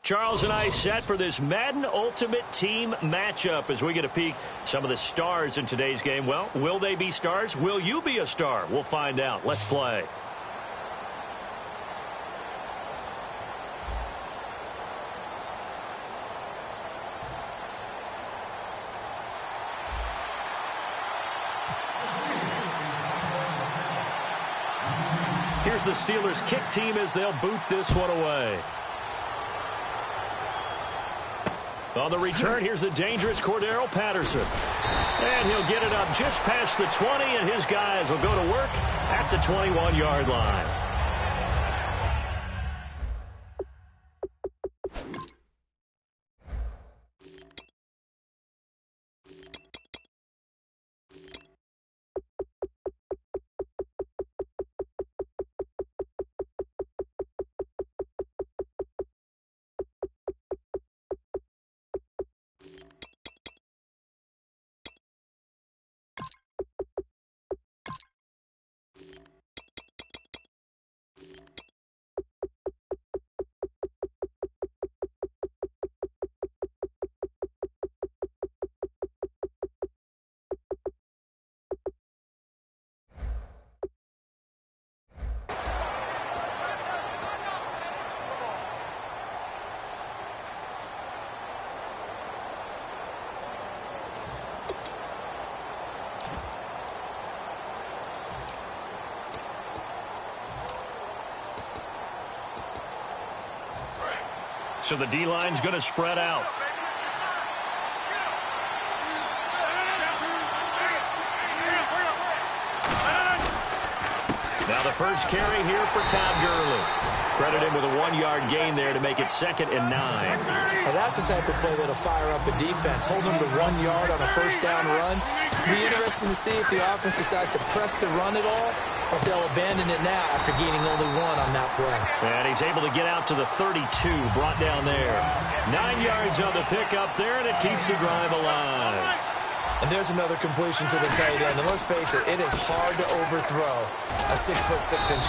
Charles and I set for this Madden Ultimate Team matchup as we get a peek some of the stars in today's game. Well, will they be stars? Will you be a star? We'll find out. Let's play. Here's the Steelers kick team as they'll boot this one away. On the return, here's the dangerous Cordero Patterson. And he'll get it up just past the 20, and his guys will go to work at the 21-yard line. So the D-line's going to spread out. Now the first carry here for Todd Gurley. Credit him with a 1-yard gain there to make it 2nd and 9. Now that's the type of play that'll fire up a defense. Hold them to 1 yard on a first down run. Be interesting to see if the offense decides to press the run at all, or if they'll abandon it now after gaining only 1 on that play. And he's able to get out to the 32, brought down there. 9 yards on the pickup there, and it keeps the drive alive. And there's another completion to the tight end. And let's face it, it is hard to overthrow a 6'6"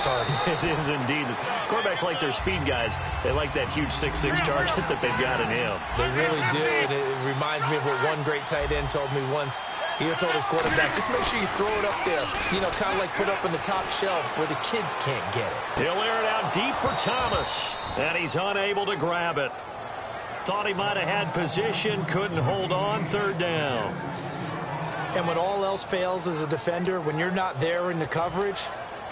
target. It is indeed. Quarterbacks like their speed guys. They like that huge 6'6" target that they've got in him. They really do. And it reminds me of what one great tight end told me once. He told his quarterback, just make sure you throw it up there. You know, kind of like put up in the top shelf where the kids can't get it. He'll air it out deep for Thomas. And he's unable to grab it. Thought he might have had position, couldn't hold on, 3rd down. And when all else fails as a defender, when you're not there in the coverage,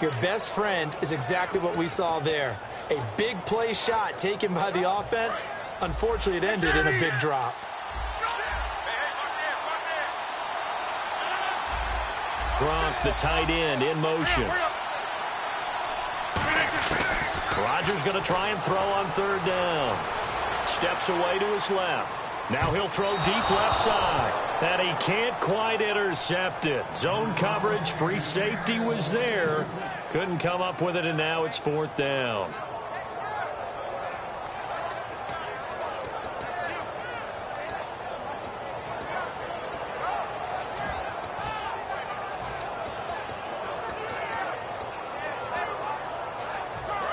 your best friend is exactly what we saw there. A big play shot taken by the offense. Unfortunately, it ended in a big drop. Gronk, the tight end, in motion. Rodgers going to try and throw on 3rd down. Steps away to his left. Now he'll throw deep left side. And he can't quite intercept it. Zone coverage, free safety was there. Couldn't come up with it, and now it's 4th down.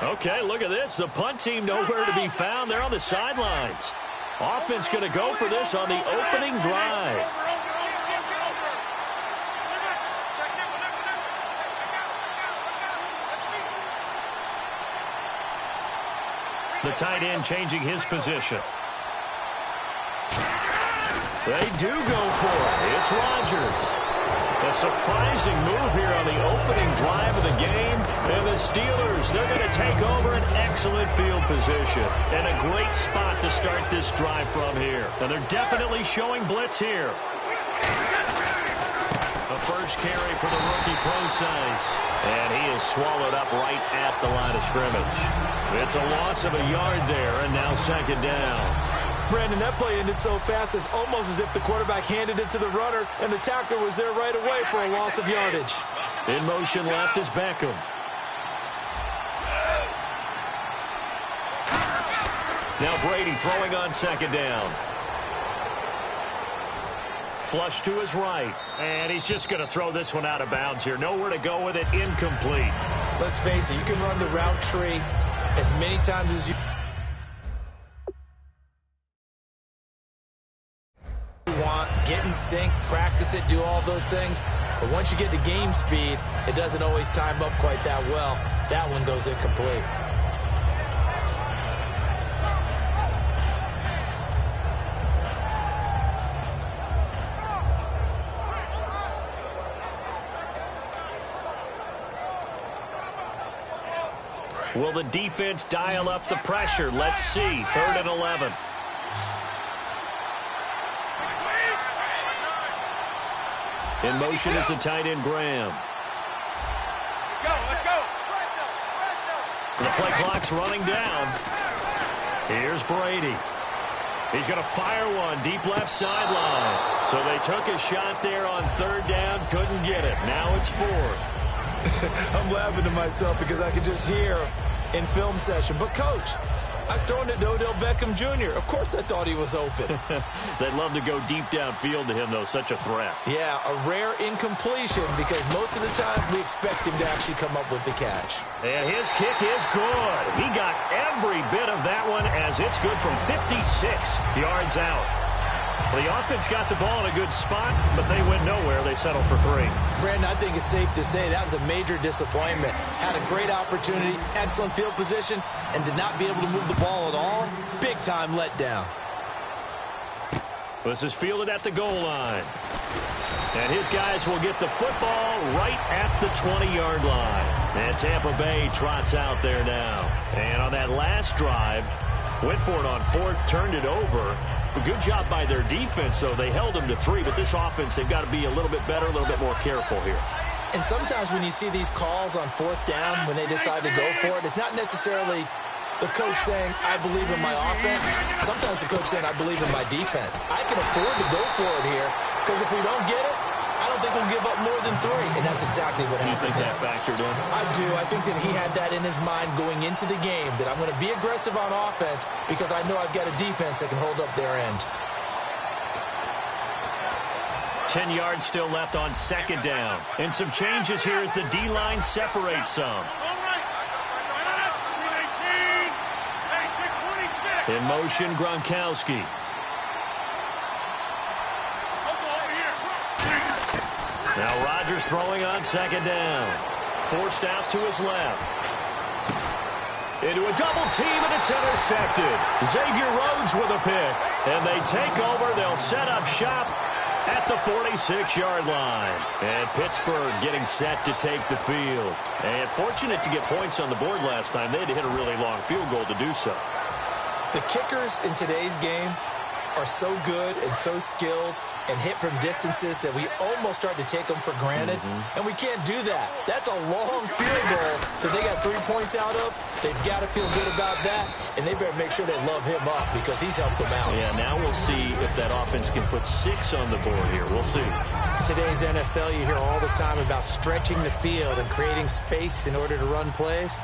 Okay, look at this. The punt team nowhere to be found. They're on the sidelines. Offense going to go for this on the opening drive. The tight end changing his position. They do go for it. It's Rodgers. A surprising move here on the opening drive of the game. And the Steelers, they're going to take over an excellent field position. And a great spot to start this drive from here. And they're definitely showing blitz here. The first carry for the rookie Procise. And he is swallowed up right at the line of scrimmage. It's a loss of a yard there, and now 2nd down. Brandon, that play ended so fast, it's almost as if the quarterback handed it to the runner, and the tackler was there right away for a loss of yardage. In motion left is Beckham. Now Brady throwing on 2nd down. Flush to his right. And he's just going to throw this one out of bounds here. Nowhere to go with it. Incomplete. Let's face it, you can run the route tree as many times as you... sync, practice it, do all those things. But once you get to game speed, it doesn't always time up quite that well. That one goes incomplete. Will the defense dial up the pressure? Let's see. 3rd and 11. In motion is the tight end, Graham. Let's go. The play clock's running down. Here's Brady. He's going to fire one deep left sideline. So they took a shot there on 3rd down, couldn't get it. Now it's 4th. I'm laughing to myself because I could just hear in film session. But, Coach, I was throwing it to Odell Beckham Jr. Of course I thought he was open. They'd love to go deep downfield to him, though. Such a threat. Yeah, a rare incompletion because most of the time we expect him to actually come up with the catch. And his kick is good. He got every bit of that one as it's good from 56 yards out. The offense got the ball in a good spot, but they went nowhere. They settled for 3. Brandon, I think it's safe to say that was a major disappointment. Had a great opportunity, excellent field position, and did not be able to move the ball at all. Big-time letdown. This is fielded at the goal line. And his guys will get the football right at the 20-yard line. And Tampa Bay trots out there now. And on that last drive, went for it on 4th, turned it over. A good job by their defense, though. They held them to 3, but this offense, they've got to be a little bit better, a little bit more careful here. And sometimes when you see these calls on 4th down, when they decide to go for it, it's not necessarily the coach saying, I believe in my offense. Sometimes the coach saying, I believe in my defense. I can afford to go for it here because if we don't get it, I don't think we'll give up more than 3, and that's exactly what happened. Do you think that factored in? I do. I think that he had that in his mind going into the game, that I'm going to be aggressive on offense because I know I've got a defense that can hold up their end. 10 yards still left on 2nd down. And some changes here as the D-line separates some. In motion, Gronkowski. Now Rodgers throwing on 2nd down. Forced out to his left. Into a double team, and it's intercepted. Xavier Rhodes with a pick. And they take over. They'll set up shop at the 46-yard line. And Pittsburgh getting set to take the field. And fortunate to get points on the board last time. They had to hit a really long field goal to do so. The kickers in today's game are so good and so skilled and hit from distances that we almost start to take them for granted. And we can't do that. That's a long field goal that they got 3 points out of. They've got to feel good about that, and they better make sure they love him up because he's helped them out. Yeah, now we'll see if that offense can put 6 on the board here. We'll see. In today's NFL, you hear all the time about stretching the field and creating space in order to run plays.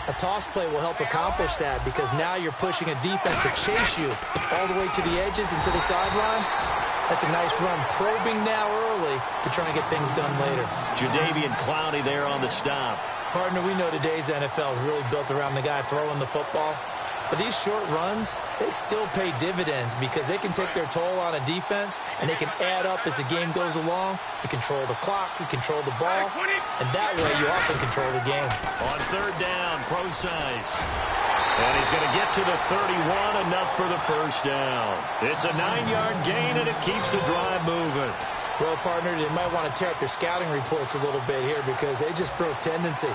A toss play will help accomplish that because now you're pushing a defense to chase you all the way to the edges and to the sideline. That's a nice run, probing now early to try and get things done later. Jadeveon Clowney there on the stop. Partner, we know today's NFL is really built around the guy throwing the football. But these short runs, they still pay dividends because they can take their toll on a defense and they can add up as the game goes along. You control the clock, you control the ball, and that way you often control the game. On 3rd down, Prosise. And he's going to get to the 31, enough for the 1st down. It's a 9-yard gain, and it keeps the drive moving. Well, partner, they might want to tear up their scouting reports a little bit here because they just broke tendency.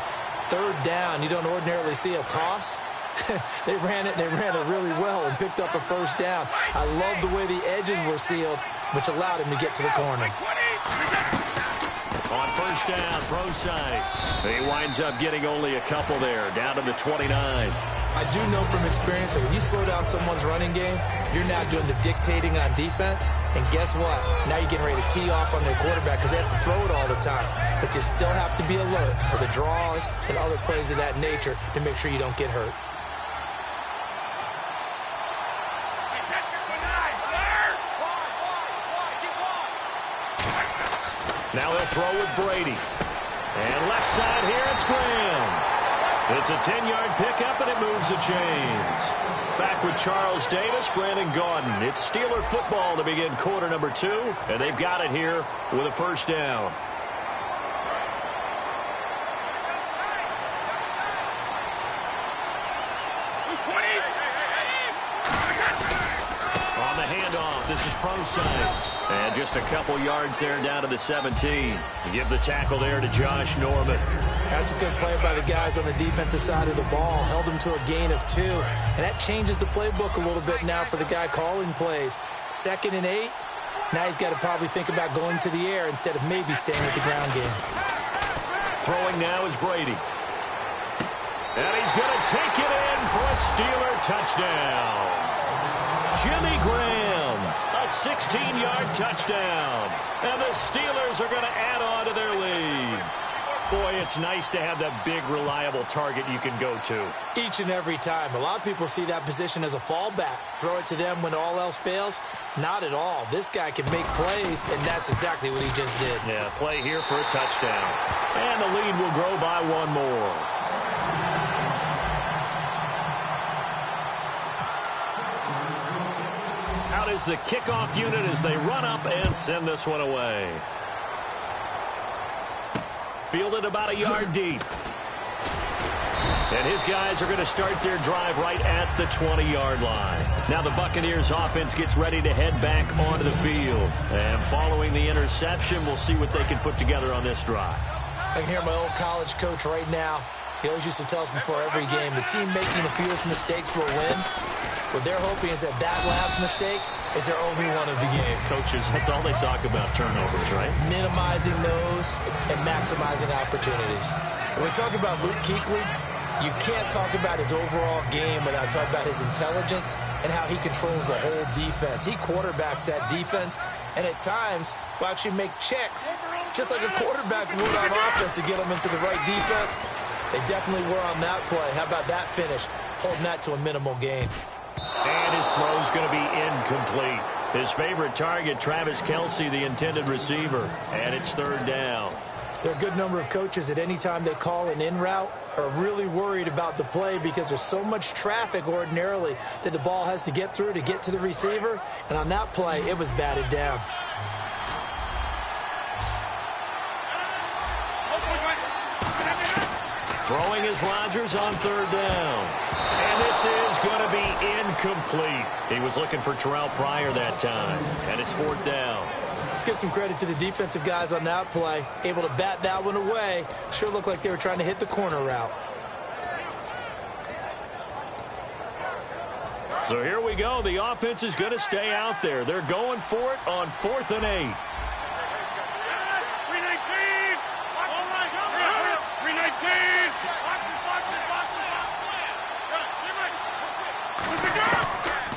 3rd down, you don't ordinarily see a toss. They ran it, and they ran it really well and picked up a 1st down. I love the way the edges were sealed, which allowed him to get to the corner. On 1st down, Prosise. He winds up getting only a couple there, down to the 29. I do know from experience that when you slow down someone's running game, you're now doing the dictating on defense. And guess what? Now you're getting ready to tee off on their quarterback because they have to throw it all the time. But you still have to be alert for the draws and other plays of that nature to make sure you don't get hurt. Now they'll throw with Brady. And left side here, it's Graham. It's a 10-yard pickup, and it moves the chains. Back with Charles Davis, Brandon Gaudin. It's Steeler football to begin quarter number 2, and they've got it here with a first down. On the handoff, this is Prosise. And just a couple yards there down to the 17. Give the tackle there to Josh Norman. That's a good play by the guys on the defensive side of the ball. Held them to a gain of 2. And that changes the playbook a little bit now for the guy calling plays. 2nd and 8. Now he's got to probably think about going to the air instead of maybe staying with the ground game. Throwing now is Brady. And he's going to take it in for a Steeler touchdown. Jimmy Graham, a 16-yard touchdown. And the Steelers are going to add on to their lead. Boy, it's nice to have that big, reliable target you can go to. Each and every time. A lot of people see that position as a fallback. Throw it to them when all else fails. Not at all. This guy can make plays, and that's exactly what he just did. Yeah, play here for a touchdown. And the lead will grow by 1 more. Out is the kickoff unit as they run up and send this one away. Fielded about a yard deep. And his guys are going to start their drive right at the 20-yard line. Now the Buccaneers offense gets ready to head back onto the field. And following the interception, we'll see what they can put together on this drive. I can hear my old college coach right now. He always used to tell us before every game, the team making the fewest mistakes will win. What they're hoping is that last mistake is their only one of the game. Coaches, that's all they talk about, turnovers, right? Minimizing those and maximizing opportunities. When we talk about Luke Kuechly, you can't talk about his overall game without talking about his intelligence and how he controls the whole defense. He quarterbacks that defense, and at times will actually make checks, just like a quarterback would on offense to get them into the right defense. They definitely were on that play. How about that finish? Holding that to a minimal gain. And his throw's going to be incomplete. His favorite target, Travis Kelce, the intended receiver. And it's 3rd down. There are a good number of coaches at any time they call an in route are really worried about the play because there's so much traffic ordinarily that the ball has to get through to get to the receiver. And on that play, it was batted down. Throwing is Rodgers on 3rd down. And this is going to be incomplete. He was looking for Terrell Pryor that time. And it's 4th down. Let's give some credit to the defensive guys on that play. Able to bat that one away. Sure looked like they were trying to hit the corner route. So here we go. The offense is going to stay out there. They're going for it on 4th and 8.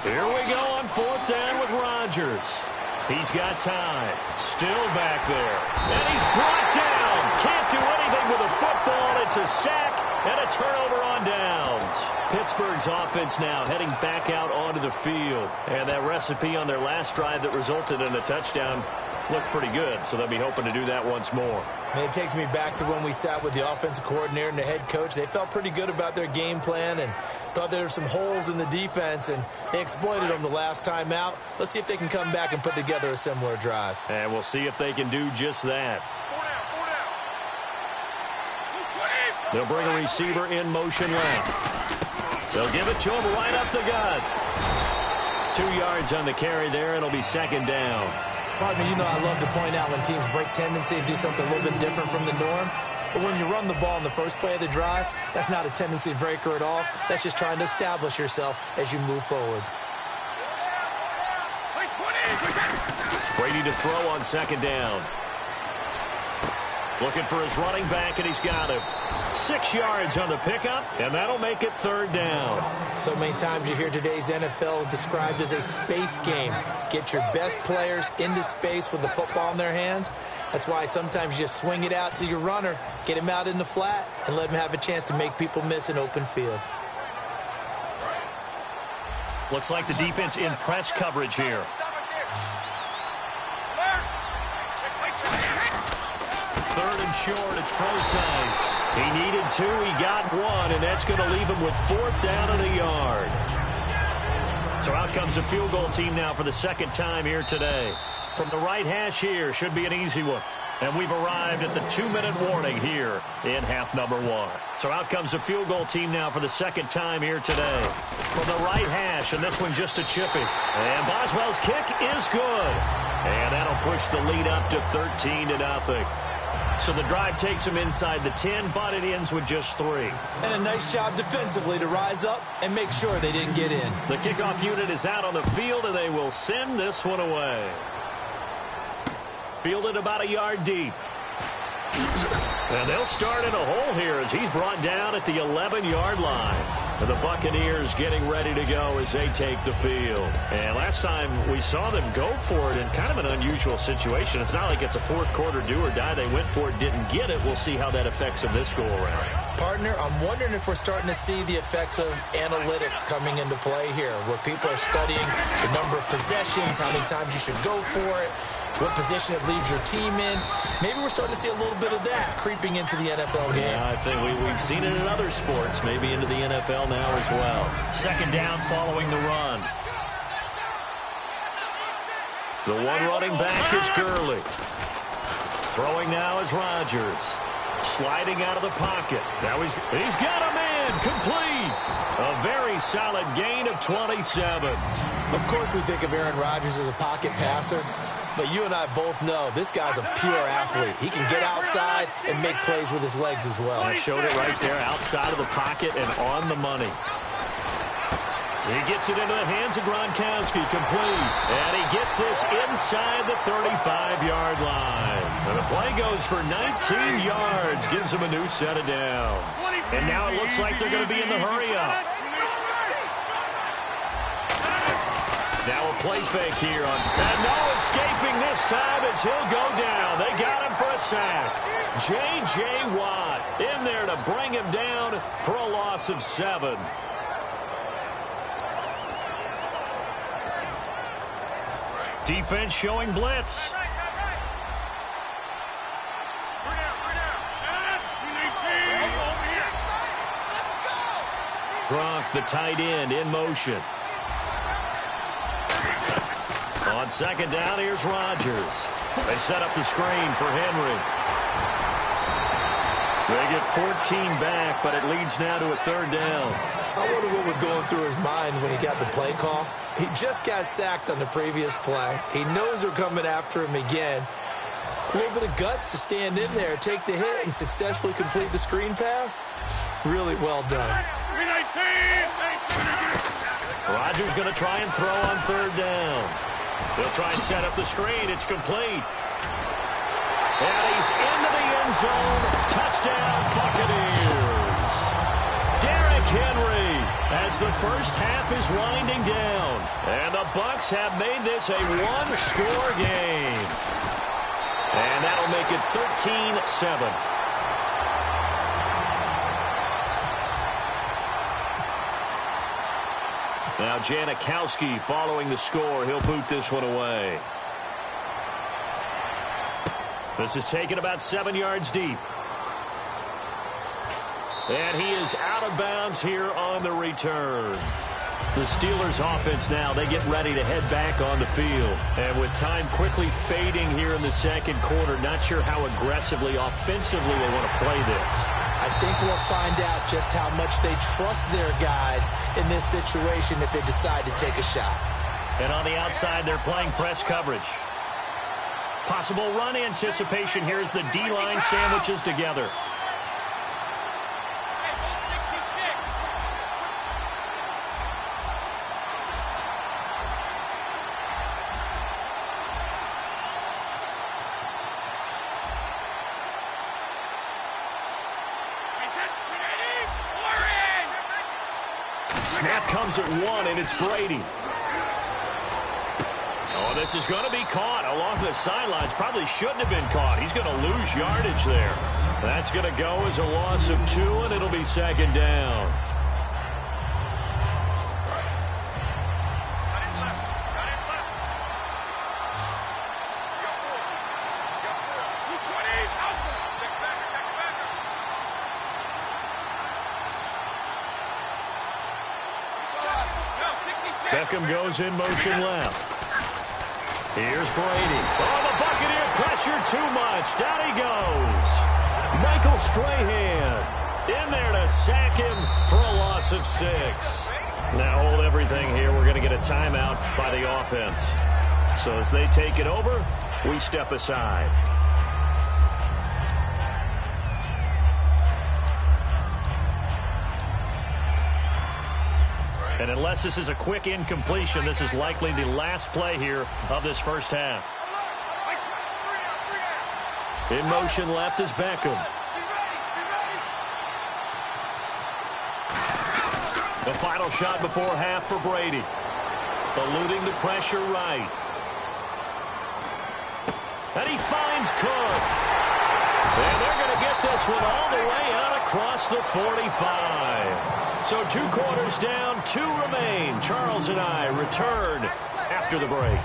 Here we go on 4th down with Rodgers. He's got time. Still back there. And he's brought down. Can't do anything with a football. It's a sack and a turnover on downs. Pittsburgh's offense now heading back out onto the field. And that recipe on their last drive that resulted in a touchdown looked pretty good, so they'll be hoping to do that once more. And it takes me back to when we sat with the offensive coordinator and the head coach. They felt pretty good about their game plan and thought there were some holes in the defense, and they exploited them the last time out. Let's see if they can come back and put together a similar drive. And we'll see if they can do just that. They'll bring a receiver in motion left. They'll give it to him right up the gut. 2 yards on the carry there. It'll be 2nd down. Pardon me, you know I love to point out when teams break tendency and do something a little bit different from the norm. But when you run the ball in the first play of the drive, that's not a tendency breaker at all. That's just trying to establish yourself as you move forward. Brady to throw on 2nd down. Looking for his running back, and he's got him. 6 yards on the pickup, and that'll make it 3rd down. So many times you hear today's NFL described as a space game. Get your best players into space with the football in their hands. That's why sometimes you just swing it out to your runner, get him out in the flat, and let him have a chance to make people miss an open field. Looks like the defense in press coverage here. 3rd and short. It's Procise. He needed 2. He got 1, and that's going to leave him with 4th down and a yard. So out comes a field goal team now for the second time here today. From the right hash here, should be an easy one. And we've arrived at the 2-minute warning here in half number 1. So out comes a field goal team now for the second time here today. From the right hash, and this one just a chippy. And Boswell's kick is good. And that'll push the lead up to 13-0. So the drive takes them inside the 10, but it ends with just 3. And a nice job defensively to rise up and make sure they didn't get in. The kickoff unit is out on the field, and they will send this one away. Fielded about a yard deep. And they'll start in a hole here as he's brought down at the 11-yard line. And the Buccaneers getting ready to go as they take the field. And last time we saw them go for it in kind of an unusual situation. It's not like it's a fourth quarter do or die. They went for it, didn't get it. We'll see how that affects them this go around. Partner, I'm wondering if we're starting to see the effects of analytics coming into play here, where people are studying the number of possessions, how many times you should go for it, what position it leaves your team in. Maybe we're starting to see a little bit of that creeping into the NFL game. Yeah, I think we've seen it in other sports, maybe into the NFL now as well. Second down following the run. The one running back is Gurley. Throwing now is Rodgers. Sliding out of the pocket. Now he's got a man. Complete. A very solid gain of 27. Of course we think of Aaron Rodgers as a pocket passer, but you and I both know this guy's a pure athlete. He can get outside and make plays with his legs as well. I showed it right there, outside of the pocket and on the money. He gets it into the hands of Gronkowski, complete. And he gets this inside the 35-yard line. And the play goes for 19 yards, gives him a new set of downs. And now it looks like they're going to be in the hurry-up. Now a play fake here. And no escaping this time as he'll go down. They got him for a sack. J.J. Watt in there to bring him down for a loss of 7. Defense showing blitz. Gronk, the tight end, in motion. On second down, here's Rodgers. They set up the screen for Henry. They get 14 back, but it leads now to a third down. I wonder what was going through his mind when he got the play call. He just got sacked on the previous play. He knows they're coming after him again. A little bit of guts to stand in there, take the hit, and successfully complete the screen pass. Really well done. Rodgers going to try and throw on third down. He'll try and set up the screen. It's complete. And he's into the end zone. Touchdown, Buccaneers. Derrick Henry as the first half is winding down. And the Bucs have made this a one-score game. And that'll make it 13-7. Now Janikowski following the score. He'll boot this one away. This is taken about 7 yards deep. And he is out of bounds here on the return. The Steelers offense now, they get ready to head back on the field. And with time quickly fading here in the second quarter, not sure how aggressively, offensively they want to play this. I think we'll find out just how much they trust their guys in this situation if they decide to take a shot. And on the outside, they're playing press coverage. Possible run anticipation here as the D-line sandwiches together. Snap comes at 1, and it's Brady. Oh, this is going to be caught along the sidelines. Probably shouldn't have been caught. He's going to lose yardage there. That's going to go as a loss of 2, and it'll be second down. Beckham goes in motion left. Here's Brady. Oh, the Buccaneer pressure too much. Down he goes. Michael Strahan in there to sack him for a loss of 6. Now hold everything here. We're going to get a timeout by the offense. So as they take it over, we step aside. And unless this is a quick incompletion, this is likely the last play here of this first half. In motion left is Beckham. The final shot before half for Brady. Eluding the pressure right. And he finds Cook. And they're going to get this one all the way out across the 45. So 2 quarters down, 2 remain. Charles and I return after the break.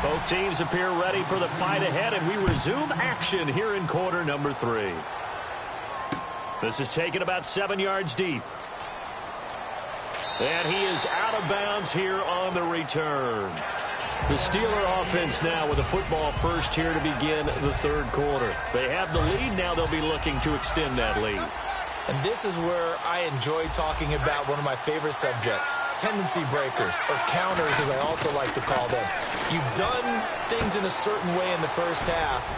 Both teams appear ready for the fight ahead, and we resume action here in quarter number 3. This is taken about 7 yards deep. And he is out of bounds here on the return. The Steeler offense now with a football first here to begin the third quarter. They have the lead. Now they'll be looking to extend that lead. And this is where I enjoy talking about one of my favorite subjects, tendency breakers, or counters as I also like to call them. You've done things in a certain way in the first half,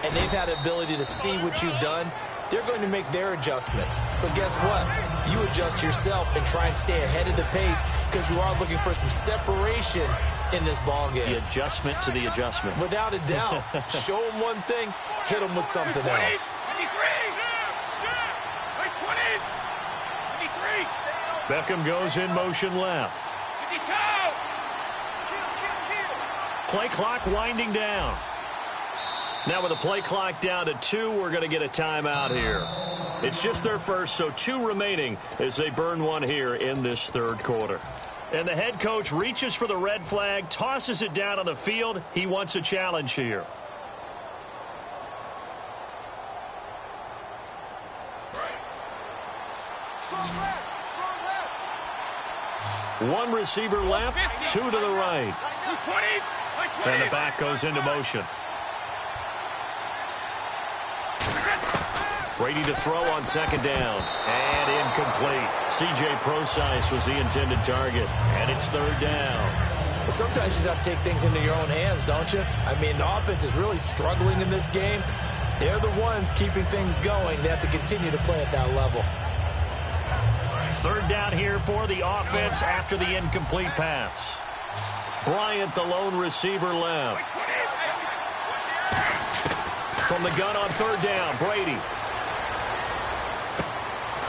and they've had the ability to see what you've done. They're going to make their adjustments. So guess what? You adjust yourself and try and stay ahead of the pace because you are looking for some separation in this ball game. The adjustment to the adjustment. Without a doubt. Show them one thing, hit them with something else. Beckham goes in motion left. Play clock winding down. Now with the play clock down to 2, we're going to get a timeout here. It's just their first, so 2 remaining as they burn one here in this third quarter. And the head coach reaches for the red flag, tosses it down on the field. He wants a challenge here. One receiver left, 2 to the right. And the back goes into motion. Brady to throw on second down. And incomplete. C.J. Prosise was the intended target. And it's third down. Well, sometimes you just have to take things into your own hands, don't you? I mean, the offense is really struggling in this game. They're the ones keeping things going. They have to continue to play at that level. Third down here for the offense after the incomplete pass. Bryant, the lone receiver left. From the gun on third down, Brady.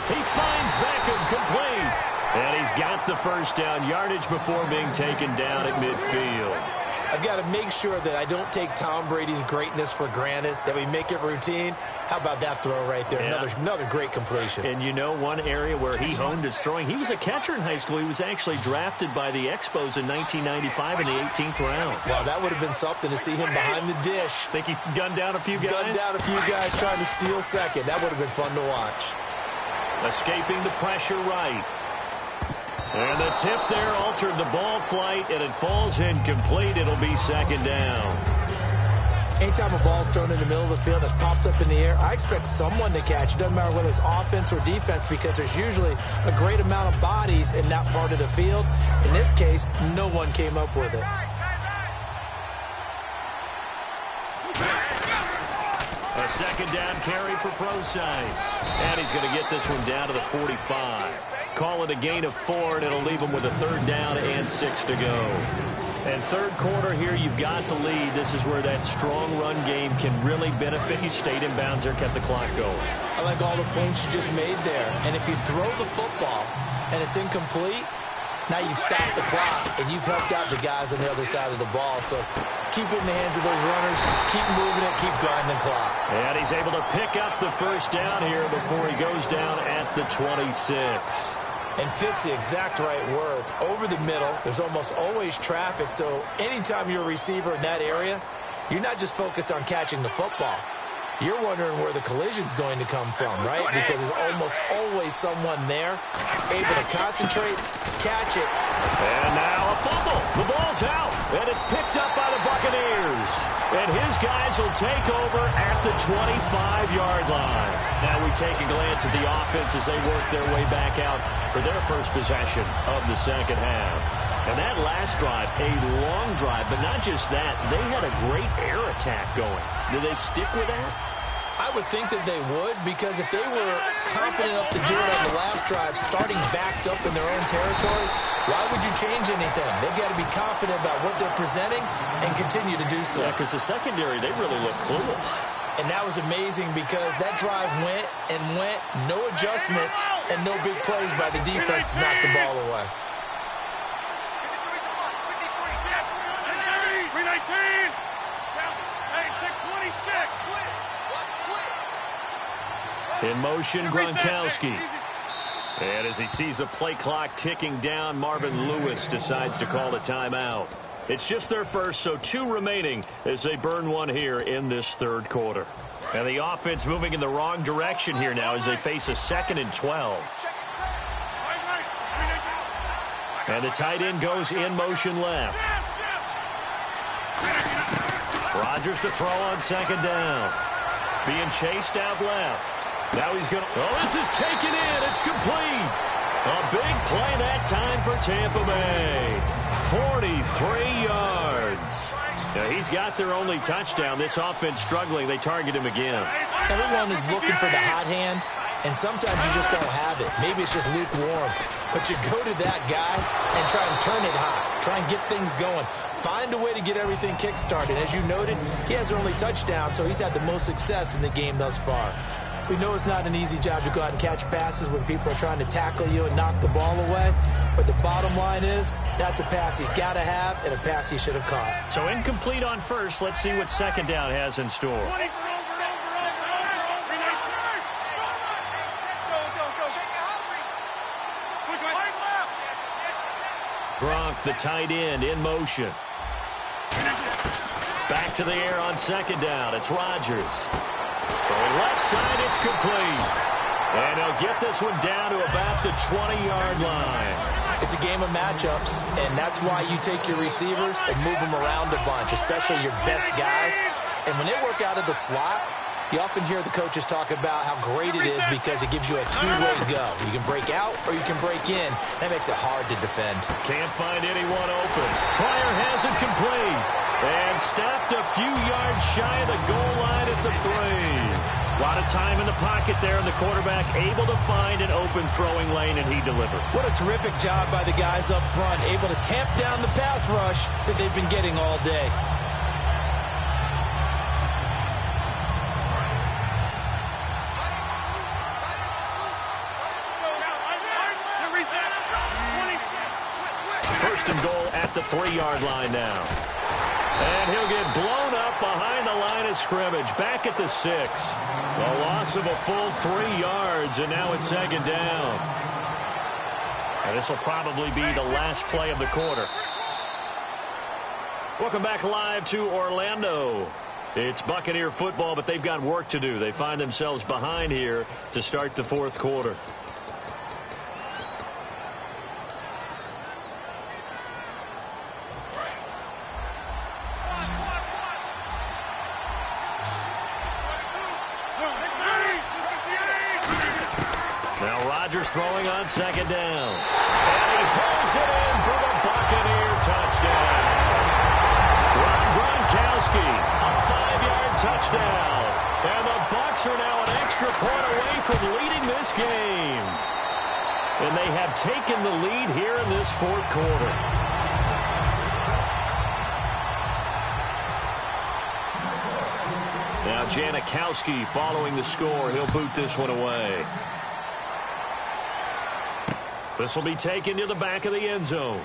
He finds Beckham complete. And he's got the first down, yardage before being taken down at midfield. I've got to make sure that I don't take Tom Brady's greatness for granted, that we make it routine. How about that throw right there? Yeah. Another great completion. And you know one area where he honed his throwing, he was a catcher in high school. He was actually drafted by the Expos in 1995 in the 18th round. Wow, that would have been something to see him behind the dish. Think he gunned down a few guys? Gunned down a few guys trying to steal second. That would have been fun to watch. Escaping the pressure right. And the tip there altered the ball flight, and it falls incomplete. It'll be second down. Anytime a ball's thrown in the middle of the field that's popped up in the air, I expect someone to catch. It doesn't matter whether it's offense or defense because there's usually a great amount of bodies in that part of the field. In this case, no one came up with it. A second down carry for Prosise. And he's going to get this one down to the 45. Call it a gain of 4, and it'll leave him with a third down and 6 to go. And third quarter here, you've got the lead. This is where that strong run game can really benefit you. Stayed in bounds there, kept the clock going. I like all the points you just made there. And if you throw the football and it's incomplete, now you've stopped the clock and you've helped out the guys on the other side of the ball. So keep it in the hands of those runners. Keep moving it. Keep grinding clock. And he's able to pick up the first down here before he goes down at the 26. And fits the exact right word. Over the middle, there's almost always traffic. So anytime you're a receiver in that area, you're not just focused on catching the football. You're wondering where the collision's going to come from, right? Because there's almost always someone there able to concentrate, catch it. And now a fumble. The ball's out, and it's picked up by the Buccaneers. And his guys will take over at the 25-yard line. Now we take a glance at the offense as they work their way back out for their first possession of the second half. And that last drive, a long drive, but not just that. They had a great air attack going. Do they stick with that? I would think that they would, because if they were confident enough to do it on the last drive, starting backed up in their own territory, why would you change anything? They've got to be confident about what they're presenting and continue to do so. Yeah, because the secondary, they really look clueless. And that was amazing because that drive went and went, no adjustments, and no big plays by the defense to knock the ball away. In motion, Gronkowski. And as he sees the play clock ticking down, Marvin Lewis decides to call a timeout. It's just their first, so 2 remaining as they burn one here in this third quarter. And the offense moving in the wrong direction here now as they face a 2nd and 12. And the tight end goes in motion left. Rodgers to throw on 2nd down. Being chased out left. Now he's going to... Oh, this is taken in. It's complete. A big play that time for Tampa Bay. 43 yards. Now, he's got their only touchdown. This offense struggling. They target him again. Everyone is looking for the hot hand, and sometimes you just don't have it. Maybe it's just lukewarm. But you go to that guy and try and turn it hot. Try and get things going. Find a way to get everything kick-started. As you noted, he has their only touchdown, so he's had the most success in the game thus far. We know it's not an easy job to go out and catch passes when people are trying to tackle you and knock the ball away. But the bottom line is, that's a pass he's got to have and a pass he should have caught. So incomplete on first. Let's see what 2nd down has in store. Gronk, the tight end, in motion. Back to the air on 2nd down. It's Rodgers. Throwing left side, it's complete. And he'll get this one down to about the 20-yard line. It's a game of matchups, and that's why you take your receivers and move them around a bunch, especially your best guys. And when they work out of the slot, you often hear the coaches talk about how great it is because it gives you a two-way go. You can break out or you can break in. That makes it hard to defend. Can't find anyone open. Pryor has it complete. And stopped a few yards shy of the goal line at the 3. A lot of time in the pocket there, and the quarterback able to find an open throwing lane, and he delivered. What a terrific job by the guys up front, able to tamp down the pass rush that they've been getting all day. First and goal at the 3-yard line now. And he'll get blown up behind the line of scrimmage. Back at the 6. A loss of a full 3 yards, and now it's 2nd down. And this will probably be the last play of the quarter. Welcome back live to Orlando. It's Buccaneer football, but they've got work to do. They find themselves behind here to start the 4th quarter. Throwing on 2nd down. And he pulls it in for the Buccaneer touchdown. Rob Gronkowski, a 5-yard touchdown. And the Bucs are now an extra point away from leading this game. And they have taken the lead here in this 4th quarter. Now Janikowski following the score. He'll boot this one away. This will be taken to the back of the end zone.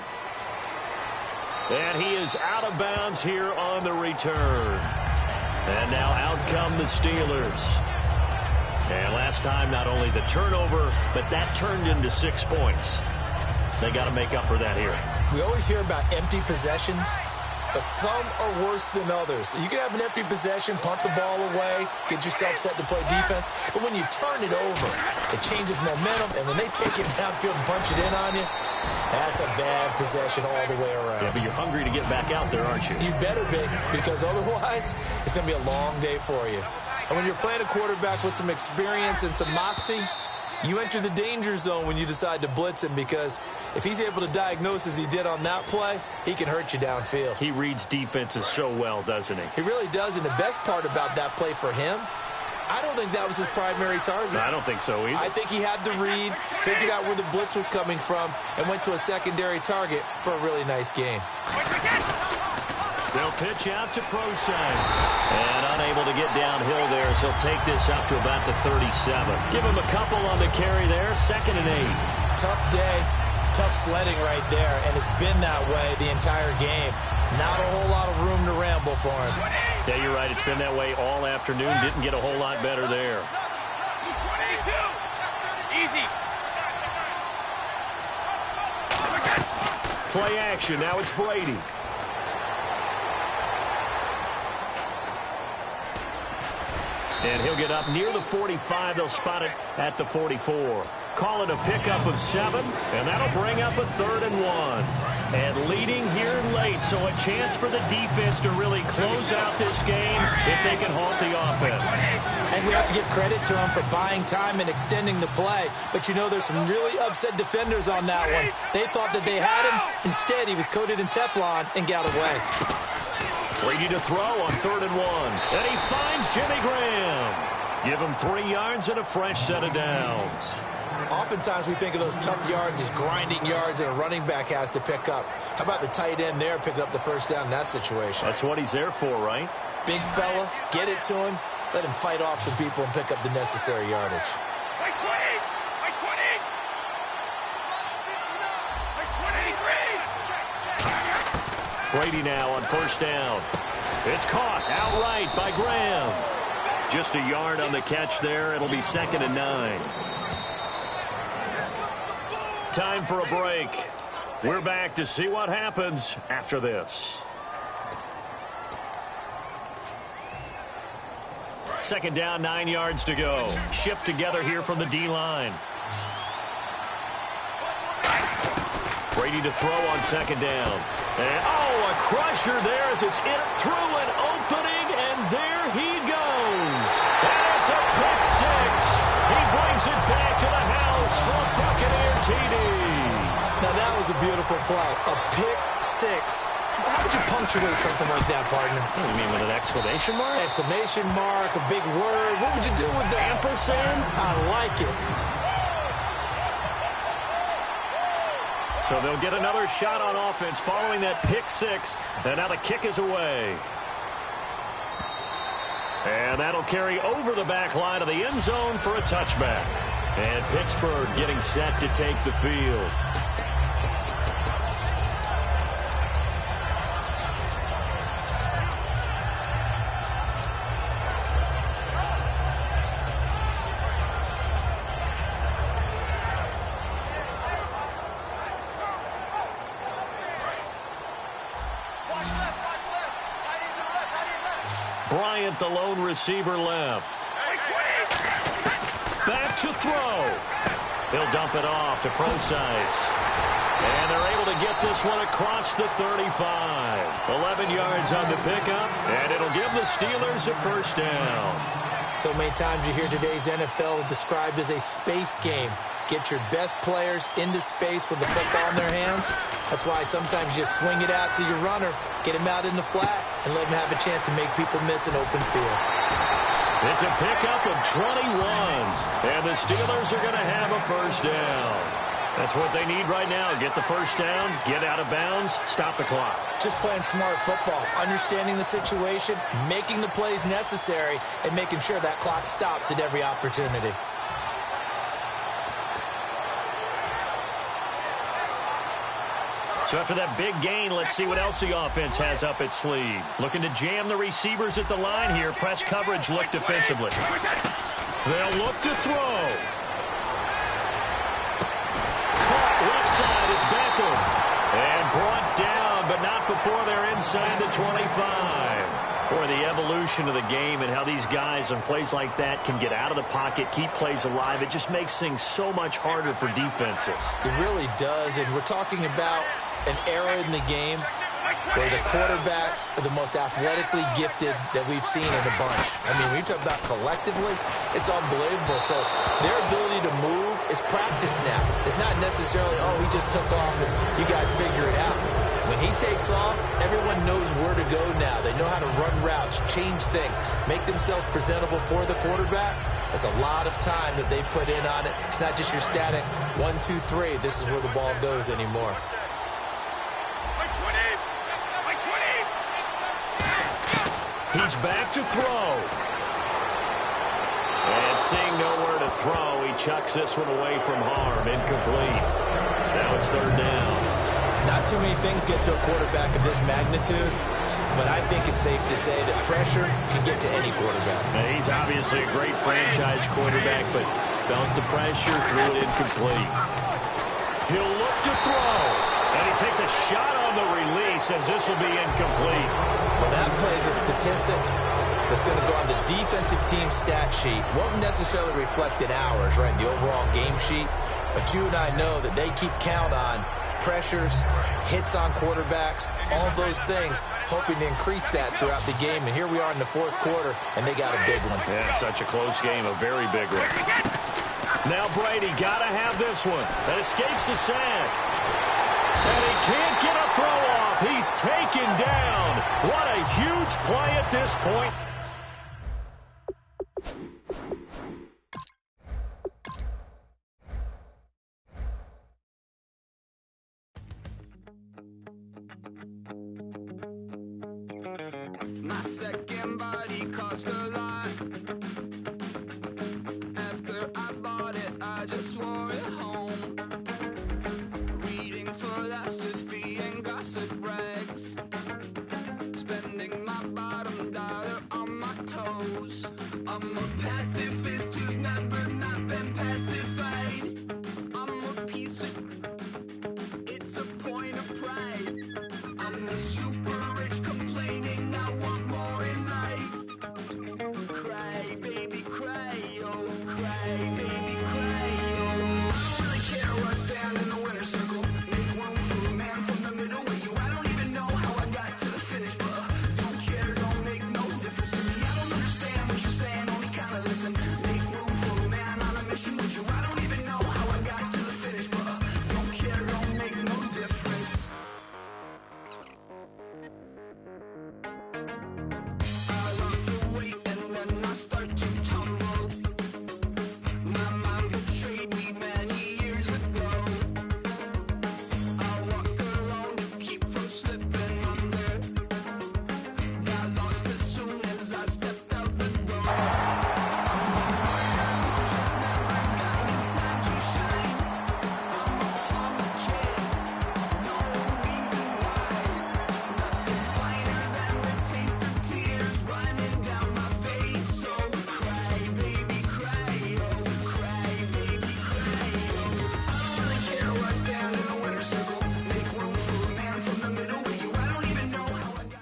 And he is out of bounds here on the return. And now out come the Steelers. And last time, not only the turnover, but that turned into 6 points. They got to make up for that here. We always hear about empty possessions. but some are worse than others. You can have an empty possession, punt the ball away, get yourself set to play defense, but when you turn it over, it changes momentum, and when they take it downfield and punch it in on you, that's a bad possession all the way around. Yeah, but you're hungry to get back out there, aren't you? You better be, because otherwise, it's going to be a long day for you. And when you're playing a quarterback with some experience and some moxie, you enter the danger zone when you decide to blitz him, because if he's able to diagnose as he did on that play, he can hurt you downfield. He reads defenses so well, doesn't he? He really does, and the best part about that play for him, I don't think that was his primary target. I don't think so either. I think he had the read, figured out where the blitz was coming from, and went to a secondary target for a really nice game. They'll pitch out to Prosise. And unable to get downhill there, so he'll take this up to about the 37. Give him a couple on the carry there, 2nd and 8. Tough day, tough sledding right there, and it's been that way the entire game. Not a whole lot of room to ramble for him. Yeah, you're right. It's been that way all afternoon. Didn't get a whole lot better there. Easy. Play action. Now it's Brady. And he'll get up near the 45. They'll spot it at the 44. Call it a pickup of 7, and that'll bring up a 3rd and 1. And leading here late, so a chance for the defense to really close out this game if they can halt the offense. And we have to give credit to him for buying time and extending the play. But you know, there's some really upset defenders on that one. They thought that they had him. Instead, he was coated in Teflon and got away. Brady to throw on 3rd and 1. And he finds Jimmy Graham. Give him 3 yards and a fresh set of downs. Oftentimes we think of those tough yards as grinding yards that a running back has to pick up. How about the tight end there picking up the first down in that situation? That's what he's there for, right? Big fella, get it to him, let him fight off some people and pick up the necessary yardage. Like 20! Like 20! Like 23! Brady now on 1st down. It's caught outright by Graham. Just a yard on the catch there. It'll be 2nd and 9. Time for a break. We're back to see what happens after this. 2nd down, 9 yards to go. Shift together here from the D-line. Brady to throw on 2nd down. And, a crusher there as it's in through an opening, and there he goes. And it's a pick 6. He brings it back to the house for a Buccaneer TD. Now that was a beautiful play. A pick 6. How would you punctuate something like that, partner? What do you mean, with an exclamation mark? Exclamation mark, a big word. What would you do with the ampersand? I like it. So they'll get another shot on offense following that pick 6. And now the kick is away. And that'll carry over the back line of the end zone for a touchback. And Pittsburgh getting set to take the field. Bryant, the lone receiver, left. Back to throw. He'll dump it off to Prosise. And they're able to get this one across the 35. 11 yards on the pickup, and it'll give the Steelers a 1st down. So many times you hear today's NFL described as a space game. Get your best players into space with the football in their hands. That's why sometimes you swing it out to your runner, get him out in the flat, and let him have a chance to make people miss an open field. It's a pickup of 21, and the Steelers are going to have a 1st down. That's what they need right now. Get the 1st down, get out of bounds, stop the clock. Just playing smart football, understanding the situation, making the plays necessary, and making sure that clock stops at every opportunity. So after that big gain, let's see what else the offense has up its sleeve. Looking to jam the receivers at the line here. Press coverage look defensively. They'll look to throw. Caught left side. It's Beckham. And brought down, but not before they're inside inside the 25. Or the evolution of the game and how these guys on plays like that can get out of the pocket, keep plays alive. It just makes things so much harder for defenses. It really does, and we're talking about an era in the game where the quarterbacks are the most athletically gifted that we've seen in a bunch. I mean, when you talk about collectively, it's unbelievable. So their ability to move is practiced now. It's not necessarily, oh, he just took off and you guys figure it out. When he takes off, everyone knows where to go now. They know how to run routes, change things, make themselves presentable for the quarterback. That's a lot of time that they put in on it. It's not just your static 1, 2, 3. This is where the ball goes anymore. He's back to throw. And seeing nowhere to throw, he chucks this one away from harm. Incomplete. Now it's third down. Not too many things get to a quarterback of this magnitude, but I think it's safe to say that pressure can get to any quarterback. Now, he's obviously a great franchise quarterback, but felt the pressure, threw it incomplete. He'll look to throw, and he takes a shot on the release as this will be incomplete. Well, that plays a statistic that's going to go on the defensive team stat sheet. Won't necessarily reflect in ours, right, the overall game sheet, but you and I know that they keep count on pressures, hits on quarterbacks, all those things, hoping to increase that throughout the game. And here we are in the fourth quarter, and they got a big one. Yeah, it's such a close game, a very big one. Now Brady got to have this one. That escapes the sack. And he can't get a throw off. He's taken down. What a huge play at this point. My second body cost a lot. After I bought it, I just wore it home. Reading philosophy and gossip rags. Spending my bottom dollar on my toes. I'm a pacifist who's never not been pacified. I'm a piece of... It's a point of pride. I'm the super rich complaining I want more in life. Cry, baby, cry, oh, cry, baby, cry, oh. I don't really care where I stand in the winner's circle. Make room for a man from the middle with you. I don't even know how I got to the finish, but don't care, don't make no difference to me. I don't understand what you're saying, only kinda listen. Make room for a man on a mission with you. I don't even know how I got to the finish, but don't care, don't make no difference. I lost the weight and then I start to tumble. My mind betrayed me many years ago. I walk alone to keep from slipping under. Got lost as soon as I stepped out the door. Just never got his time to shine. I'm a kid, no reason why. Nothing finer than the taste of tears running down my face. So cry, baby, cry, oh, cry, baby, cry, oh. I don't really care where I stand in the winner's circle. Make room for a man from the middle with you. I don't even know how I got.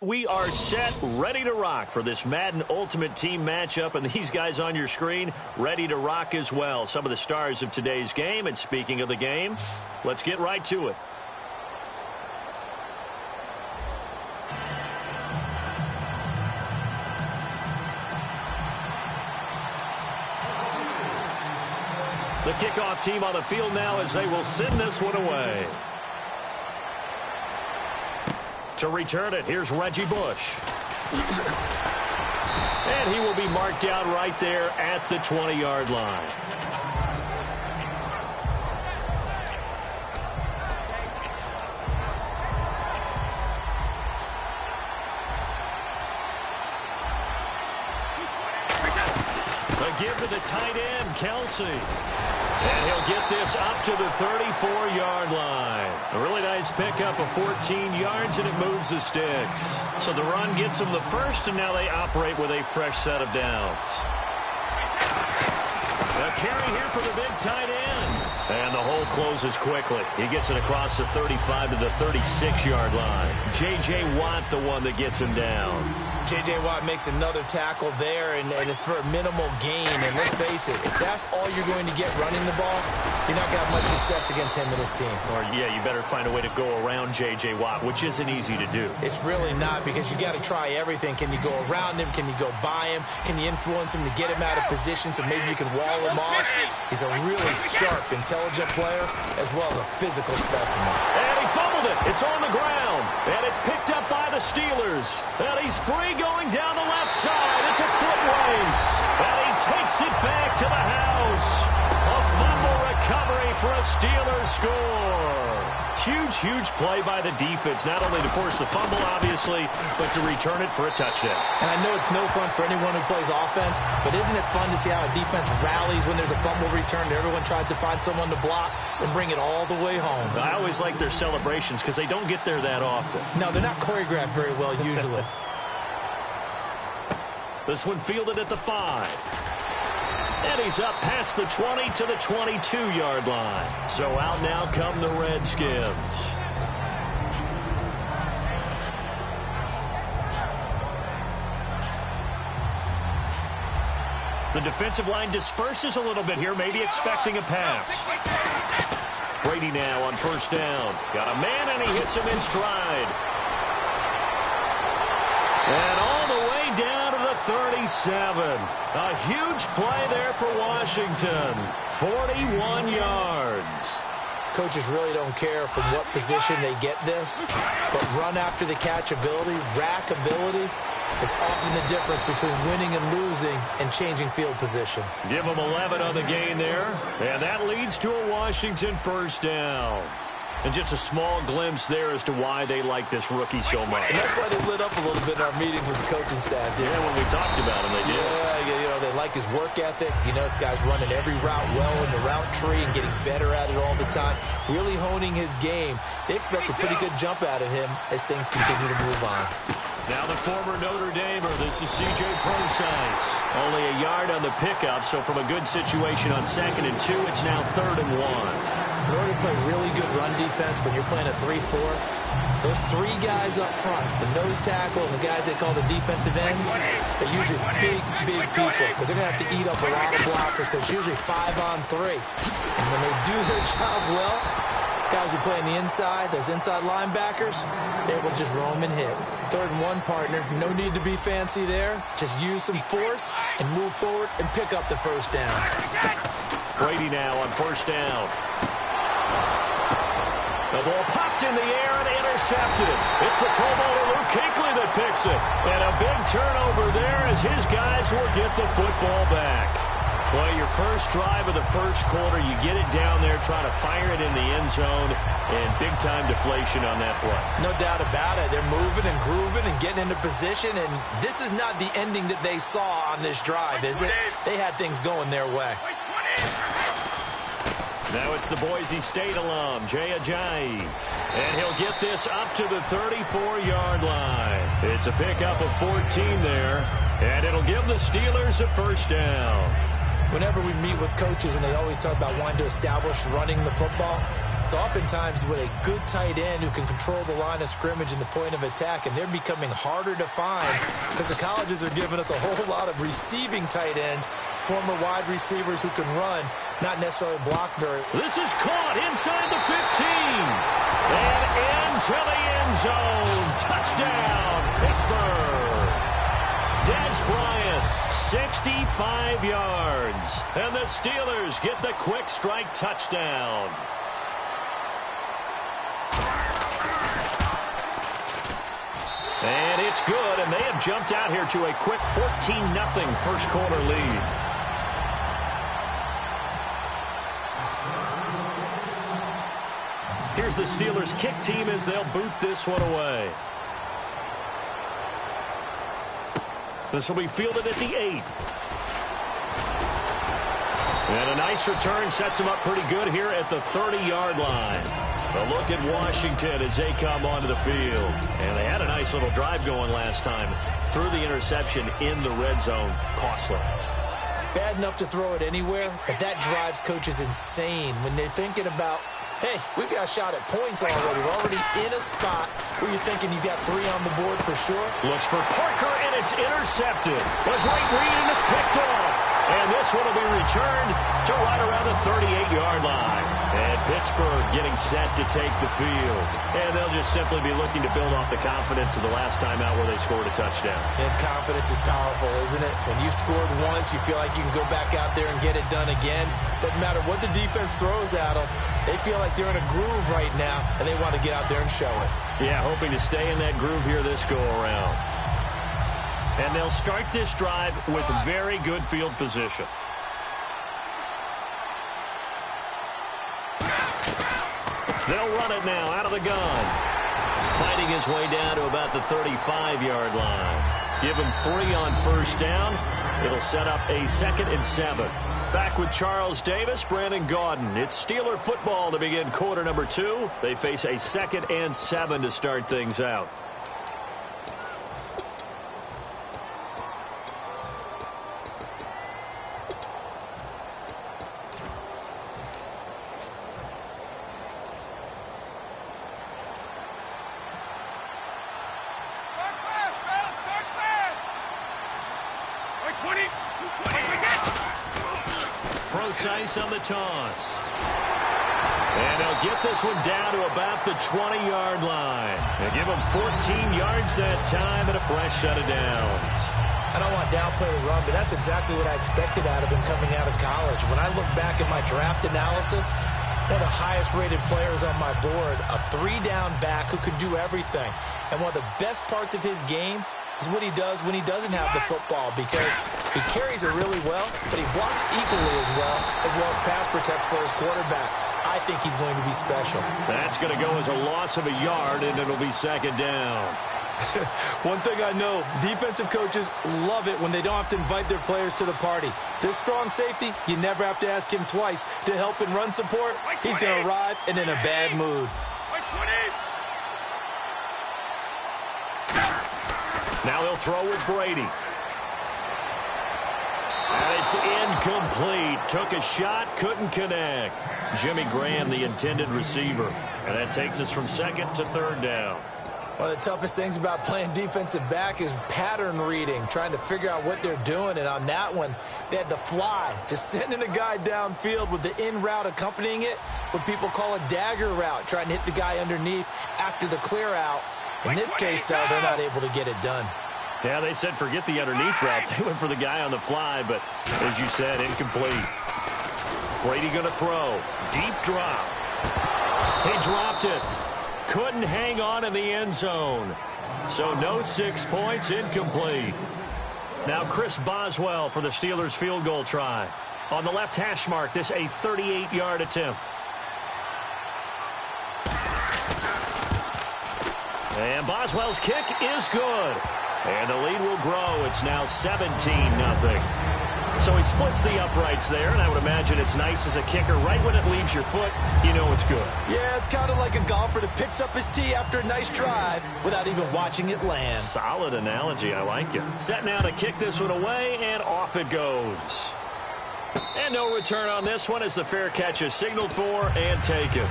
We are set, ready to rock for this Madden Ultimate Team matchup, and these guys on your screen ready to rock as well. Some of the stars of today's game, and speaking of the game, let's get right to it. The kickoff team on the field now as they will send this one away. To return it, here's Reggie Bush. And he will be marked down right there at the 20-yard line. The give to the tight end, Kelsey. And he'll get this up to the 34-yard line. A really nice pickup of 14 yards, and it moves the sticks. So the run gets them the first, and now they operate with a fresh set of downs. A carry here for the big tight end. And the hole closes quickly. He gets it across the 35 to the 36-yard line. J.J. Watt, the one that gets him down. J.J. Watt makes another tackle there, and it's for a minimal gain. And let's face it, if that's all you're going to get running the ball, you're not going to have much success against him and his team. Or, yeah, you better find a way to go around J.J. Watt, which isn't easy to do. It's really not, because you got to try everything. Can you go around him? Can you go by him? Can you influence him to get him out of position so maybe you can wall him off? He's a really sharp, intelligent player as well as a physical specimen. And he fumbled it. It's on the ground. And it's picked up by the Steelers. And he's free going down the left side. It's a foot race. And he takes it back to the house. A fumble recovery for a Steelers score. Huge play by the defense, not only to force the fumble, obviously, but to return it for a touchdown. And I know it's no fun for anyone who plays offense, but isn't it fun to see how a defense rallies when there's a fumble return and everyone tries to find someone to block and bring it all the way home? I always like their celebrations because they don't get there that often. No, they're not choreographed very well usually. This one fielded at the 5. And he's up past the 20 to the 22-yard line. So out now come the Redskins. The defensive line disperses a little bit here, maybe expecting a pass. Brady now on first down. Got a man, and he hits him in stride. And all the way down to the 37. A huge play there for Washington. 41 yards. Coaches really don't care from what position they get this, but run after the catch ability, rack ability, is often the difference between winning and losing and changing field position. Give them 11 on the gain there, and that leads to a Washington first down. And just a small glimpse there as to why they like this rookie so much. And that's why they lit up a little bit in our meetings with the coaching staff. Yeah, when we talked about him, they did. Yeah, you know, they like his work ethic. You know, this guy's running every route well in the route tree and getting better at it all the time. Really honing his game. They expect a pretty good jump out of him as things continue to move on. Now the former Notre Damer, this is C.J. Prosise. Only a yard on the pickup, so from a good situation on 2nd and 2, it's now 3rd and 1. In order to play really good run defense when you're playing a 3-4, those three guys up front, the nose tackle and the guys they call the defensive ends, they're usually big people because they're going to have to eat up a lot of blockers because it's usually 5-on-3. And when they do their job well, guys who play on the inside, those inside linebackers, they will just roam and hit. 3rd and 1, partner. No need to be fancy there. Just use some force and move forward and pick up the first down. Brady now on first down. The ball popped in the air and intercepted. It's the Pro Bowler Luke Kuechly that picks it. And a big turnover there as his guys will get the football back. Well, your first drive of the first quarter, you get it down there, try to fire it in the end zone, and big-time deflation on that play. No doubt about it. They're moving and grooving and getting into position, and this is not the ending that they saw on this drive, is it? They had things going their way. Now it's the Boise State alum, Jay Ajayi. And he'll get this up to the 34-yard line. It's a pickup of 14 there, and it'll give the Steelers a first down. Whenever we meet with coaches and they always talk about wanting to establish running the football, it's oftentimes with a good tight end who can control the line of scrimmage and the point of attack, and they're becoming harder to find because the colleges are giving us a whole lot of receiving tight ends, former wide receivers who can run, not necessarily block very. This is caught inside the 15 and into the end zone. Touchdown, Pittsburgh. Dez Bryant, 65 yards. And the Steelers get the quick strike touchdown. And it's good, and they have jumped out here to a quick 14-0 first quarter lead. Here's the Steelers kick team as they'll boot this one away. This will be fielded at the 8. And a nice return sets them up pretty good here at the 30-yard line. A look at Washington as they come onto the field. And they had a nice little drive going last time. Threw the interception in the red zone. Costly. bad enough to throw it anywhere, but that drives coaches insane when they're thinking about, hey, we've got a shot at points already. We're already in a spot where you're thinking you got 3 on the board for sure. Looks for Parker, and it's intercepted. A great read, and it's picked off. And this one will be returned to right around the 38-yard line. And Pittsburgh getting set to take the field. And they'll just simply be looking to build off the confidence of the last time out where they scored a touchdown. And confidence is powerful, isn't it? When you've scored once, you feel like you can go back out there and get it done again. Doesn't matter what the defense throws at them. They feel like they're in a groove right now, and they want to get out there and show it. Yeah, hoping to stay in that groove here this go-around. And they'll start this drive with very good field position. They'll run it now out of the gun. Fighting his way down to about the 35-yard line. Give him 3 on first down. It'll set up a 2nd and 7. Back with Charles Davis, Brandon Gaudin. It's Steeler football to begin quarter number 2. They face a 2nd and 7 to start things out. Precise on the toss. And they'll get this one down to about the 20-yard line. They give him 14 yards that time and a fresh set of downs. I don't want to downplay the run, but that's exactly what I expected out of him coming out of college. When I look back at my draft analysis, one of the highest-rated players on my board, a 3-down back who could do everything. And one of the best parts of his game is what he does when he doesn't have the football, because he carries it really well, but he blocks equally as well as pass protects for his quarterback. I think he's going to be special. That's going to go as a loss of a yard, and it'll be 2nd down. One thing I know, defensive coaches love it when they don't have to invite their players to the party. This strong safety, you never have to ask him twice to help in run support. He's going to arrive and in a bad mood. Now they'll throw with Brady. And it's incomplete. Took a shot, couldn't connect. Jimmy Graham, the intended receiver. And that takes us from 2nd to 3rd down. One of the toughest things about playing defensive back is pattern reading, trying to figure out what they're doing. And on that one, they had the fly, just sending a guy downfield with the in route accompanying it, what people call a dagger route, trying to hit the guy underneath after the clear out. In this case, though, they're not able to get it done. Yeah, they said forget the underneath route. They went for the guy on the fly, but as you said, incomplete. Brady going to throw. Deep drop. He dropped it. Couldn't hang on in the end zone. So no 6 points, incomplete. Now Chris Boswell for the Steelers field goal try. On the left hash mark, this a 38-yard attempt. And Boswell's kick is good. And the lead will grow. It's now 17-0. So he splits the uprights there, and I would imagine it's nice as a kicker. Right when it leaves your foot, you know it's good. Yeah, it's kind of like a golfer that picks up his tee after a nice drive without even watching it land. Solid analogy. I like it. Set now to kick this one away, and off it goes. And no return on this one as the fair catch is signaled for and taken.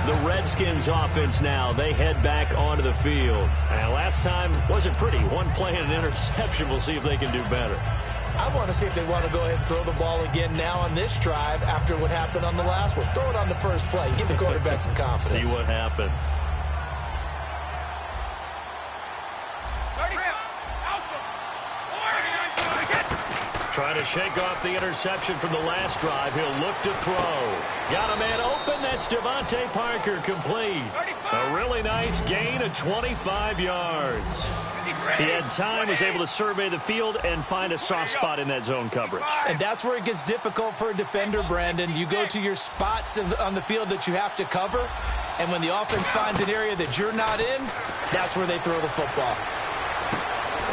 The Redskins offense now, they head back onto the field. And last time wasn't pretty. One play and an interception. We'll see if they can do better. I want to see if they want to go ahead and throw the ball again now on this drive after what happened on the last one. Throw it on the first play. Give the quarterback some confidence. See what happens. Trying to shake off the interception from the last drive. He'll look to throw. Got a man open. That's Devontae Parker, complete. A really nice gain of 25 yards. He had time, was able to survey the field and find a soft spot in that zone coverage. And that's where it gets difficult for a defender, Brandon. You go to your spots on the field that you have to cover, and when the offense finds an area that you're not in, that's where they throw the football.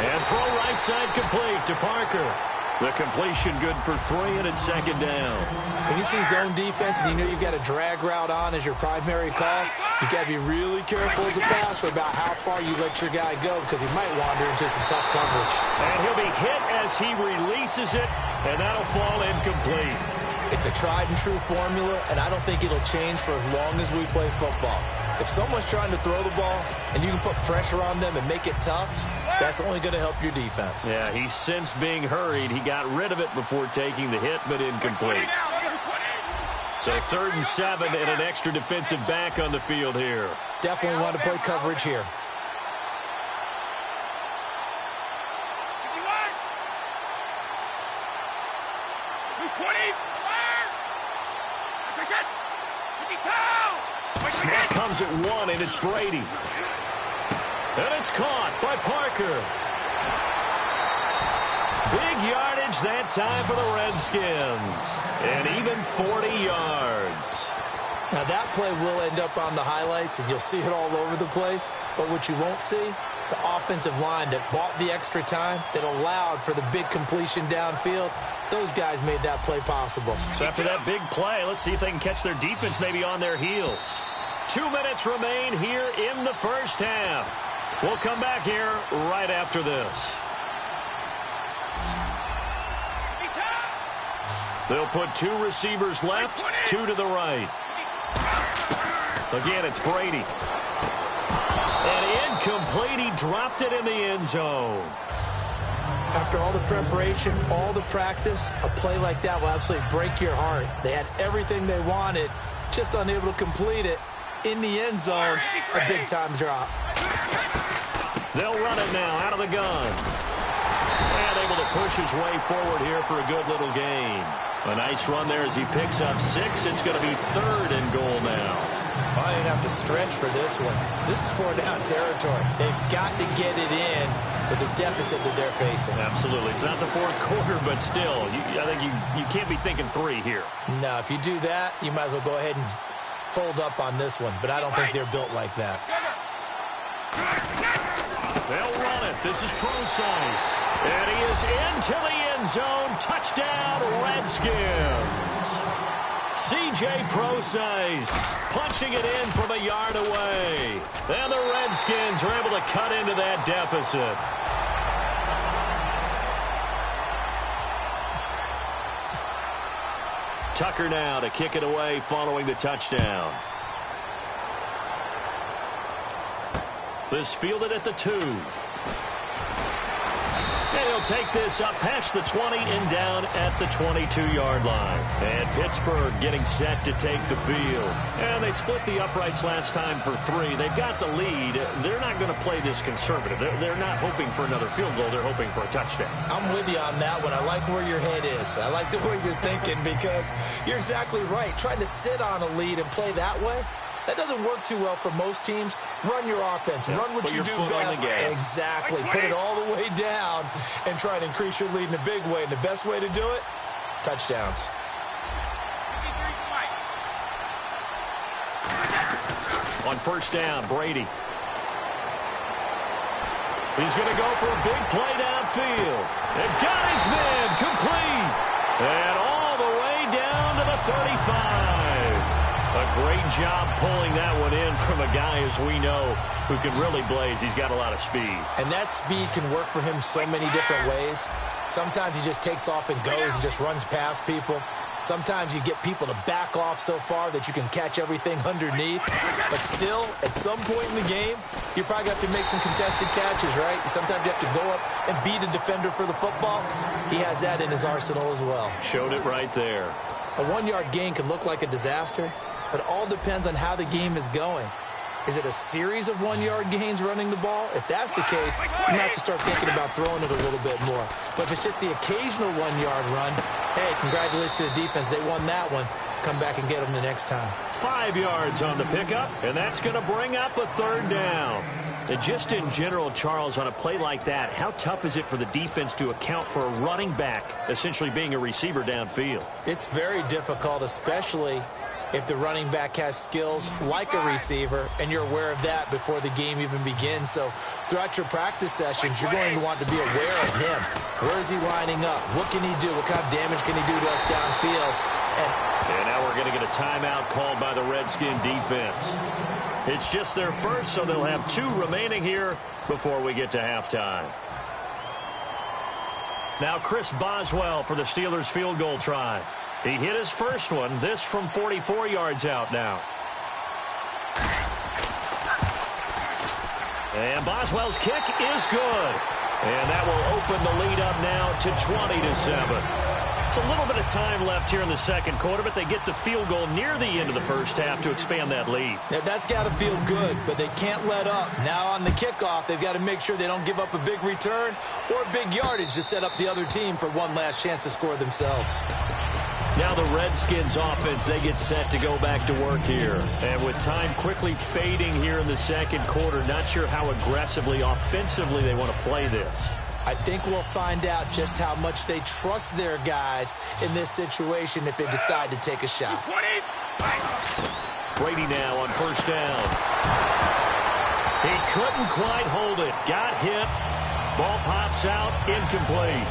And throw right side complete to Parker. The completion good for 3, and it's second down. When you see zone defense and you know you've got a drag route on as your primary call, you've got to be really careful as a passer about how far you let your guy go because he might wander into some tough coverage. And he'll be hit as he releases it, and that'll fall incomplete. It's a tried-and-true formula, and I don't think it'll change for as long as we play football. If someone's trying to throw the ball and you can put pressure on them and make it tough, that's only going to help your defense. Yeah, he's since being hurried. He got rid of it before taking the hit, but incomplete. So 3rd and 7 and an extra defensive back on the field here. Definitely want to play coverage here. Snap comes at 1, and it's Brady. And it's caught by Parker. Big yardage that time for the Redskins. And even 40 yards. Now that play will end up on the highlights, and you'll see it all over the place. But what you won't see, the offensive line that bought the extra time, that allowed for the big completion downfield, those guys made that play possible. So after that big play, let's see if they can catch their defense maybe on their heels. 2 minutes remain here in the first half. We'll come back here right after this. They'll put 2 receivers left, 2 to the right. Again, it's Brady. And incomplete. He dropped it in the end zone. After all the preparation, all the practice, a play like that will absolutely break your heart. They had everything they wanted, just unable to complete it. In the end zone, a big-time drop. They'll run it now out of the gun. And able to push his way forward here for a good little gain. A nice run there as he picks up 6. It's going to be 3rd and goal now. I didn't have to stretch for this one. This is 4-down territory. They've got to get it in with the deficit that they're facing. Absolutely. It's not the 4th quarter, but still, I think you can't be thinking 3 here. No, if you do that, you might as well go ahead and fold up on this one, but I don't think they're built like that. They'll run it. This is Procise. And he is into the end zone. Touchdown, Redskins. C.J. Procise punching it in from a yard away. And the Redskins are able to cut into that deficit. Tucker now to kick it away following the touchdown. This fielded at the 2. And he'll take this up past the 20 and down at the 22-yard line. And Pittsburgh getting set to take the field. And they split the uprights last time for 3. They've got the lead. They're not going to play this conservative. They're not hoping for another field goal. They're hoping for a touchdown. I'm with you on that one. I like where your head is. I like the way you're thinking because you're exactly right. Trying to sit on a lead and play that way, that doesn't work too well for most teams. Run your offense. Run what you do best. Exactly. Put it all the way down and try to increase your lead in a big way. And the best way to do it, touchdowns. On 1st down, Brady. He's going to go for a big play downfield. And got his man complete. And all the way down to the 35. A great job pulling that one in from a guy, as we know, who can really blaze. He's got a lot of speed. And that speed can work for him so many different ways. Sometimes he just takes off and goes and just runs past people. Sometimes you get people to back off so far that you can catch everything underneath. But still, at some point in the game, you probably have to make some contested catches, right? Sometimes you have to go up and beat a defender for the football. He has that in his arsenal as well. Showed it right there. A 1-yard gain can look like a disaster, but it all depends on how the game is going. Is it a series of 1-yard gains running the ball? If that's the case, you might have to start thinking about throwing it a little bit more. But if it's just the occasional 1-yard run, hey, congratulations to the defense. They won that one. Come back and get them the next time. 5 yards on the pickup, and that's going to bring up a 3rd down. And just in general, Charles, on a play like that, how tough is it for the defense to account for a running back essentially being a receiver downfield? It's very difficult, especially if the running back has skills like a receiver, and you're aware of that before the game even begins. So throughout your practice sessions, you're going to want to be aware of him. Where is he lining up? What can he do? What kind of damage can he do to us downfield? And now we're going to get a timeout called by the Redskin defense. It's just their first, so they'll have 2 remaining here before we get to halftime. Now Chris Boswell for the Steelers field goal try. He hit his first one, this from 44 yards out now. And Boswell's kick is good. And that will open the lead up now to 20-7. It's a little bit of time left here in the second quarter, but they get the field goal near the end of the first half to expand that lead. Now, that's got to feel good, but they can't let up. Now on the kickoff, they've got to make sure they don't give up a big return or big yardage to set up the other team for one last chance to score themselves. Now the Redskins offense, they get set to go back to work here. And with time quickly fading here in the second quarter, not sure how aggressively, offensively they want to play this. I think we'll find out just how much they trust their guys in this situation if they decide to take a shot. Brady now on first down. He couldn't quite hold it. Got hit. Ball pops out. Incomplete.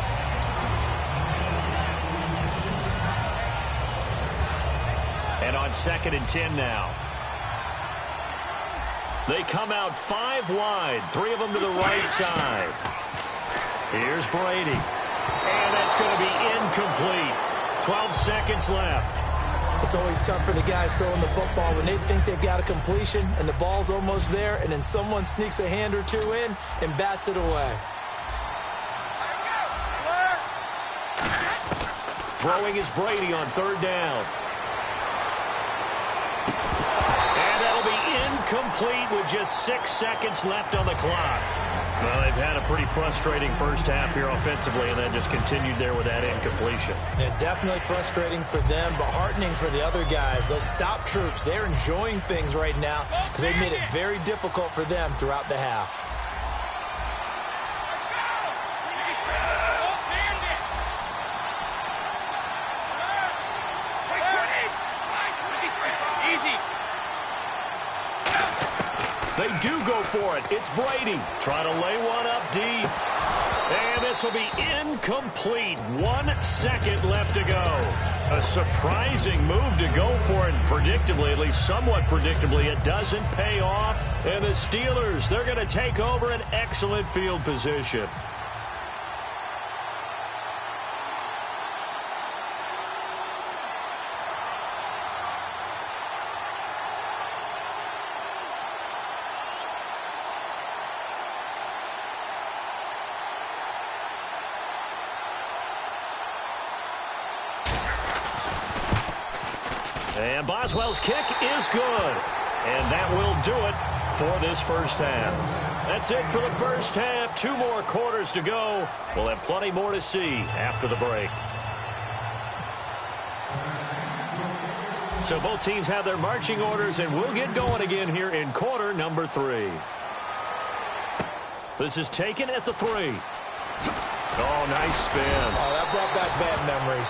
And on 2nd and 10 now. They come out 5 wide. 3 of them to the right side. Here's Brady. And that's going to be incomplete. 12 seconds left. It's always tough for the guys throwing the football when they think they've got a completion and the ball's almost there, and then someone sneaks a hand or 2 in and bats it away. Throwing is Brady on 3rd down. And that'll be incomplete with just 6 seconds left on the clock. Well, they've had a pretty frustrating first half here offensively, and then just continued there with that incompletion. Yeah, definitely frustrating for them, but heartening for the other guys. Those stop troops, they're enjoying things right now because they've made it very difficult for them throughout the half. They do go for it. It's Brady. Trying to lay one up deep. And this will be incomplete. 1 second left to go. A surprising move to go for it. Predictably, at least somewhat predictably, it doesn't pay off. And the Steelers, they're going to take over an excellent field position. And Boswell's kick is good. And that will do it for this first half. That's it for the first half. 2 more quarters to go. We'll have plenty more to see after the break. So both teams have their marching orders, and we'll get going again here in quarter number 3. This is taken at the 3. Oh, nice spin. Oh, that brought back bad memories.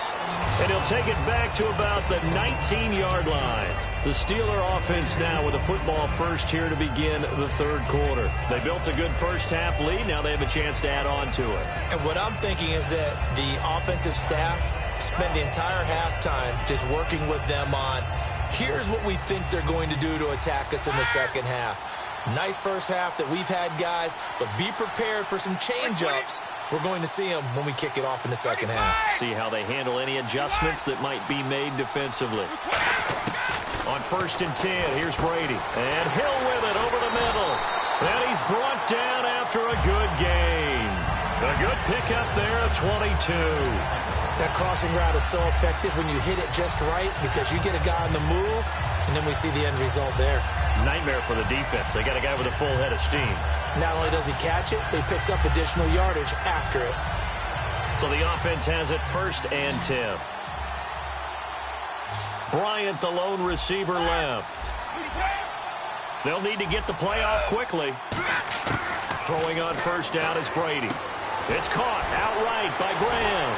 And he'll take it back to about the 19-yard line. The Steeler offense now with a football first here to begin the 3rd quarter. They built a good first half lead. Now they have a chance to add on to it. And what I'm thinking is that the offensive staff spent the entire halftime just working with them on, here's what we think they're going to do to attack us in the second half. Nice first half that we've had, guys, but be prepared for some change-ups. We're going to see them when we kick it off in the second half. See how they handle any adjustments that might be made defensively. On 1st and 10, here's Brady. And Hill with it over the middle. And he's brought down after a good gain. A good pickup there, 22. That crossing route is so effective when you hit it just right because you get a guy on the move, and then we see the end result there. Nightmare for the defense. They got a guy with a full head of steam. Not only does he catch it, he picks up additional yardage after it. So the offense has it 1st and 10. Bryant, the lone receiver, left. They'll need to get the play off quickly. Throwing on 1st down is Brady. It's caught outright by Graham.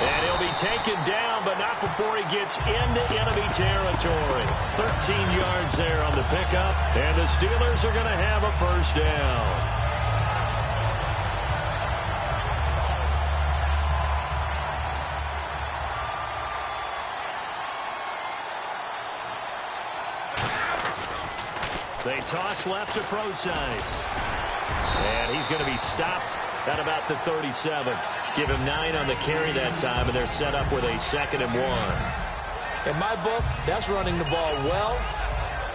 And he'll be taken down, but not before he gets into enemy territory. 13 yards there on the pickup, and the Steelers are going to have a first down. They toss left to Procise. And he's going to be stopped at about the 37. Give him 9 on the carry that time, and they're set up with a 2nd and 1. In my book, that's running the ball well,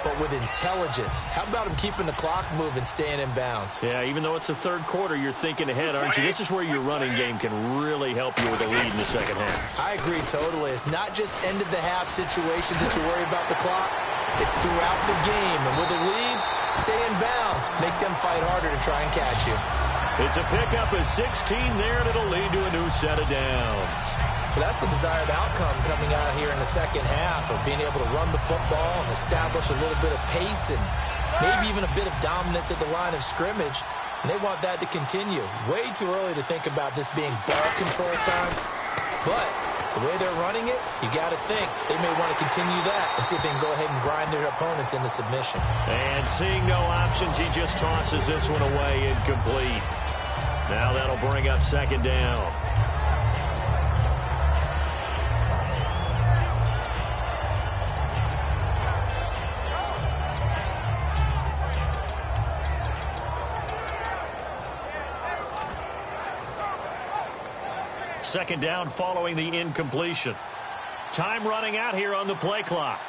but with intelligence. How about him keeping the clock moving, staying in bounds? Yeah, even though it's the third quarter, you're thinking ahead, aren't you? This is where your running game can really help you with a lead in the second half. I agree totally. It's not just end-of-the-half situations that you worry about the clock. It's throughout the game. And with a lead, stay in bounds. Make them fight harder to try and catch you. It's a pickup of 16 there, and it'll lead to a new set of downs. Well, that's the desired outcome coming out here in the second half of being able to run the football and establish a little bit of pace and maybe even a bit of dominance at the line of scrimmage. And they want that to continue. Way too early to think about this being ball control time. But the way they're running it, you got to think they may want to continue that and see if they can go ahead and grind their opponents into submission. And seeing no options, he just tosses this one away, incomplete. Now that'll bring up 2nd down. Second down following the incompletion. Time running out here on the play clock.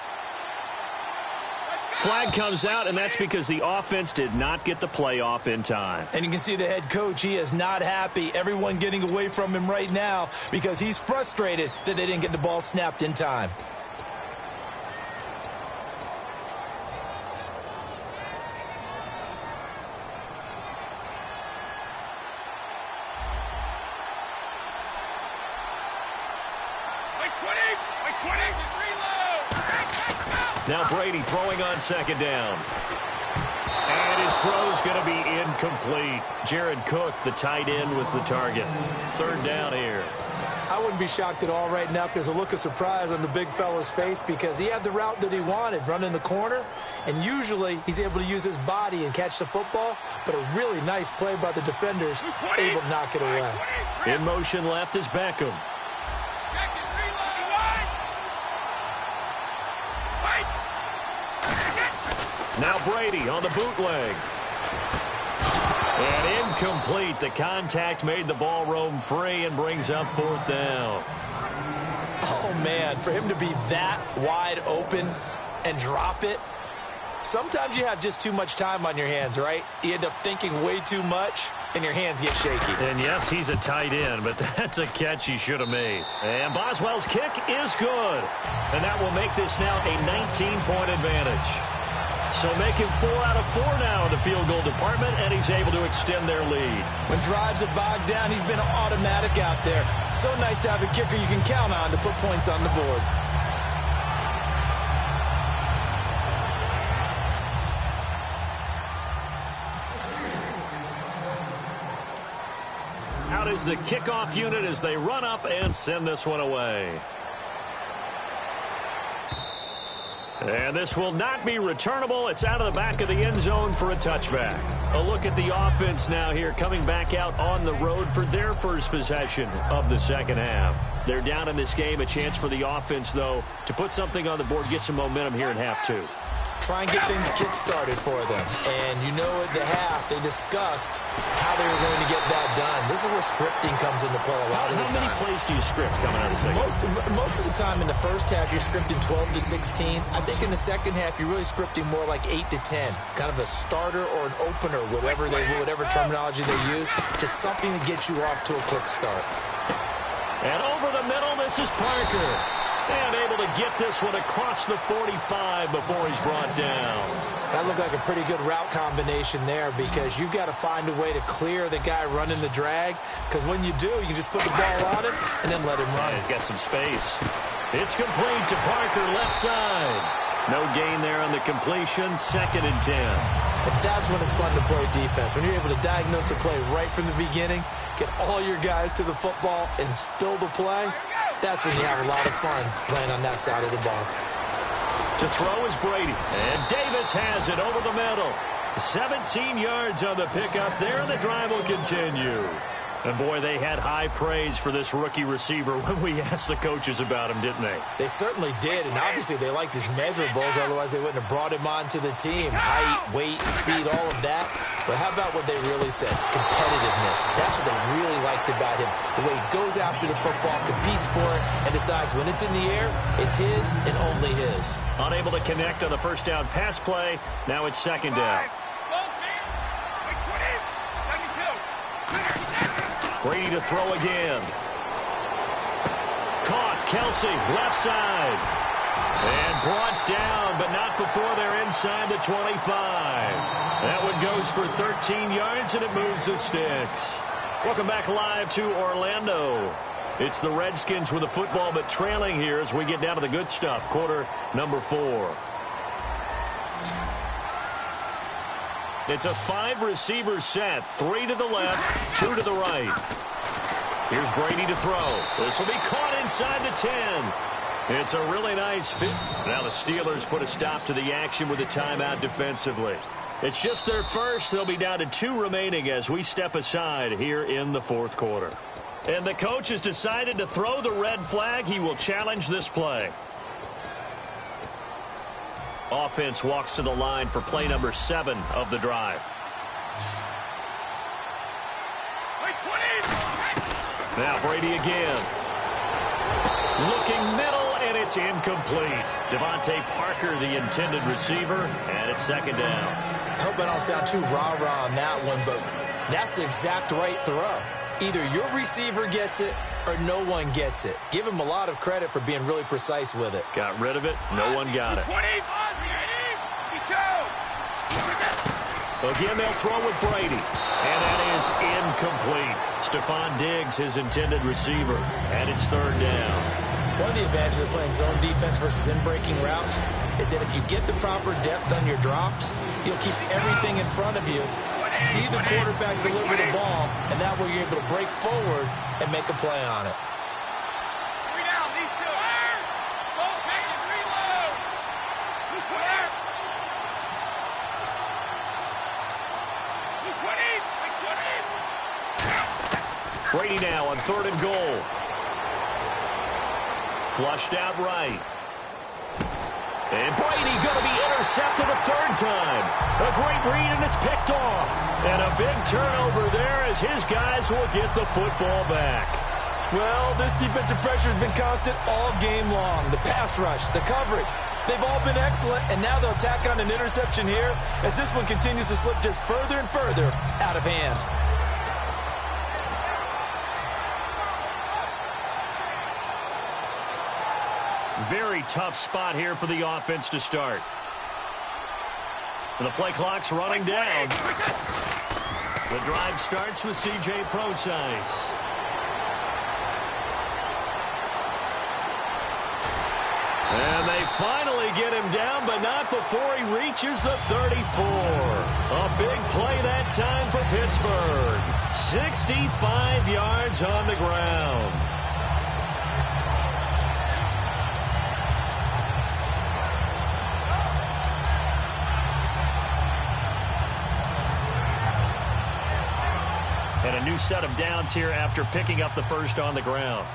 Flag comes out, and that's because the offense did not get the play off in time. And you can see the head coach, he is not happy. Everyone getting away from him right now because he's frustrated that they didn't get the ball snapped in time. Now Brady throwing on 2nd down. And his throw's going to be incomplete. Jared Cook, the tight end, was the target. 3rd down here. I wouldn't be shocked at all right now if there's a look of surprise on the big fella's face because he had the route that he wanted, running the corner, and usually he's able to use his body and catch the football, but a really nice play by the defenders, able to knock it away. In motion left is Beckham. Now Brady on the bootleg. And incomplete. The contact made the ball roam free and brings up 4th down. Oh, man, for him to be that wide open and drop it, sometimes you have just too much time on your hands, right? You end up thinking way too much, and your hands get shaky. And, yes, he's a tight end, but that's a catch he should have made. And Boswell's kick is good. And that will make this now a 19-point advantage. So making 4 out of 4 now in the field goal department, and he's able to extend their lead. When drives are bogged down, he's been automatic out there. So nice to have a kicker you can count on to put points on the board. Out is the kickoff unit as they run up and send this one away. And this will not be returnable. It's out of the back of the end zone for a touchback. A look at the offense now here coming back out on the road for their first possession of the second half. They're down in this game. A chance for the offense, though, to put something on the board, get some momentum here in half 2. Try and get things kick-started for them. And you know at the half, they discussed how they were going to get that done. This is where scripting comes into play a lot of the time. How many plays do you script coming out of the second? Most of the time in the first half, you're scripting 12 to 16. I think in the second half, you're really scripting more like 8 to 10. Kind of a starter or an opener, whatever terminology they use. Just something to get you off to a quick start. And over the middle, this is Parker. And able to get this one across the 45 before he's brought down. That looked like a pretty good route combination there because you've got to find a way to clear the guy running the drag. Because when you do, you can just put the ball on him and then let him run. He's got some space. It's complete to Parker, left side. No gain there on the completion, 2nd and 10. And that's when it's fun to play defense. When you're able to diagnose a play right from the beginning, get all your guys to the football and spill the play, That's when you have a lot of fun playing on that side of the ball. To throw is Brady. And Davis has it over the middle. 17 yards on the pickup there, and the drive will continue. And, boy, they had high praise for this rookie receiver when we asked the coaches about him, didn't they? They certainly did, and obviously they liked his measurables. Otherwise, they wouldn't have brought him onto the team. Height, weight, speed, all of that. But how about what they really said? Competitiveness. That's what they really liked about him. The way he goes after the football, competes for it, and decides when it's in the air, it's his and only his. Unable to connect on the first down pass play. Now it's second down. Brady to throw again. Caught. Kelsey, left side. And brought down, but not before they're inside the 25. That one goes for 13 yards, and it moves the sticks. Welcome back live to Orlando. It's the Redskins with the football, but trailing here as we get down to the good stuff. Quarter number 4. It's a 5-receiver set. 3 to the left, 2 to the right. Here's Brady to throw. This will be caught inside the 10. It's a really nice fit. Now the Steelers put a stop to the action with a timeout defensively. It's just their first. They'll be down to 2 remaining as we step aside here in the fourth quarter. And the coach has decided to throw the red flag. He will challenge this play. Offense walks to the line for play number 7 of the drive. Now Brady again. Looking middle, and it's incomplete. Devontae Parker, the intended receiver, and it's second down. I hope I don't sound too rah-rah on that one, but that's the exact right throw. Either your receiver gets it or no one gets it. Give him a lot of credit for being really precise with it. Got rid of it. No one got it. Again, they'll throw with Brady. And that is incomplete. Stephon Diggs, his intended receiver. And it's third down. One of the advantages of playing zone defense versus in-breaking routes is that if you get the proper depth on your drops, you'll keep everything in front of you, see the quarterback deliver the ball, and that way you're able to break forward and make a play on it. Brady now on 3rd and goal. Flushed out right. And Brady going to be intercepted a 3rd time. A great read, and it's picked off. And a big turnover there as his guys will get the football back. Well, this defensive pressure has been constant all game long. The pass rush, the coverage, they've all been excellent, and now they'll tack on an interception here as this one continues to slip just further and further out of hand. Very tough spot here for the offense to start. And the play clock's running down. The drive starts with C.J. Prosise. And they finally get him down, but not before he reaches the 34. A big play that time for Pittsburgh. 65 yards on the ground. And a new set of downs here after picking up the first on the ground.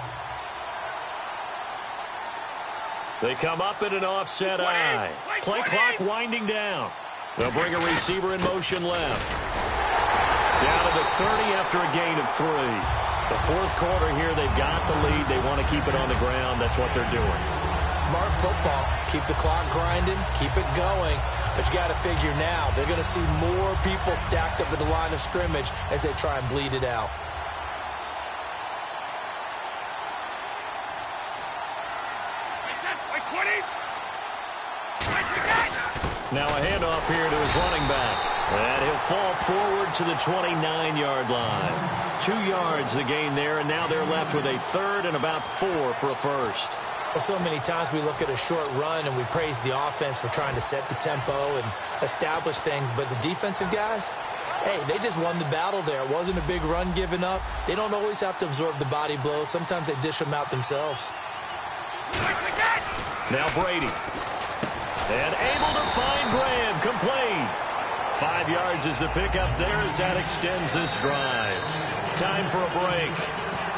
They come up in an offset eye. Play clock winding down. They'll bring a receiver in motion left. Down to the 30 after a gain of 3. The fourth quarter here, they've got the lead. They want to keep it on the ground. That's what they're doing. Smart football. Keep the clock grinding. Keep it going. But you got to figure now, they're going to see more people stacked up at the line of scrimmage as they try and bleed it out. Now a handoff here to his running back. And he'll fall forward to the 29-yard line. 2 yards the gain there, and now they're left with a 3rd and about 4 for a first. Well, so many times we look at a short run and we praise the offense for trying to set the tempo and establish things, but the defensive guys, Hey, they just won the battle there. It wasn't a big run given up. They don't always have to absorb the body blows. Sometimes they dish them out themselves. Now Brady. And able to find Graham. Complete. 5 yards is the pickup there as that extends this drive. Time for a break.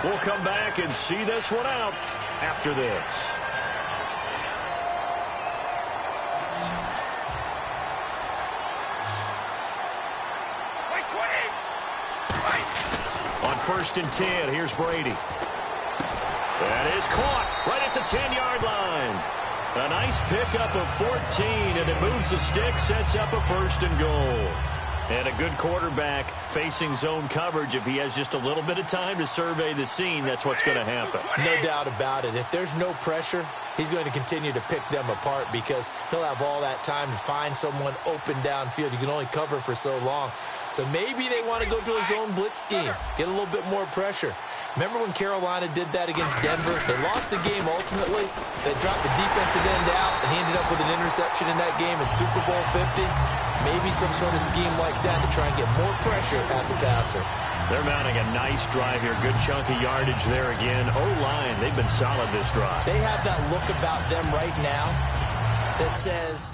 We'll come back and see this one out after this. On 1st and 10, here's Brady. That is caught right at the 10-yard line. A nice pickup of 14, and it moves the stick, sets up a 1st and goal. And a good quarterback facing zone coverage. If he has just a little bit of time to survey the scene, that's what's going to happen. No doubt about it. If there's no pressure, he's going to continue to pick them apart because he'll have all that time to find someone open downfield. You can only cover for so long. So maybe they want to go to a zone blitz scheme, get a little bit more pressure. Remember when Carolina did that against Denver? They lost the game ultimately. They dropped the defensive end out, and he ended up with an interception in that game in Super Bowl 50. Maybe some sort of scheme like that to try and get more pressure at the passer. They're mounting a nice drive here. Good chunk of yardage there again. O-line, they've been solid this drive. They have that look about them right now that says...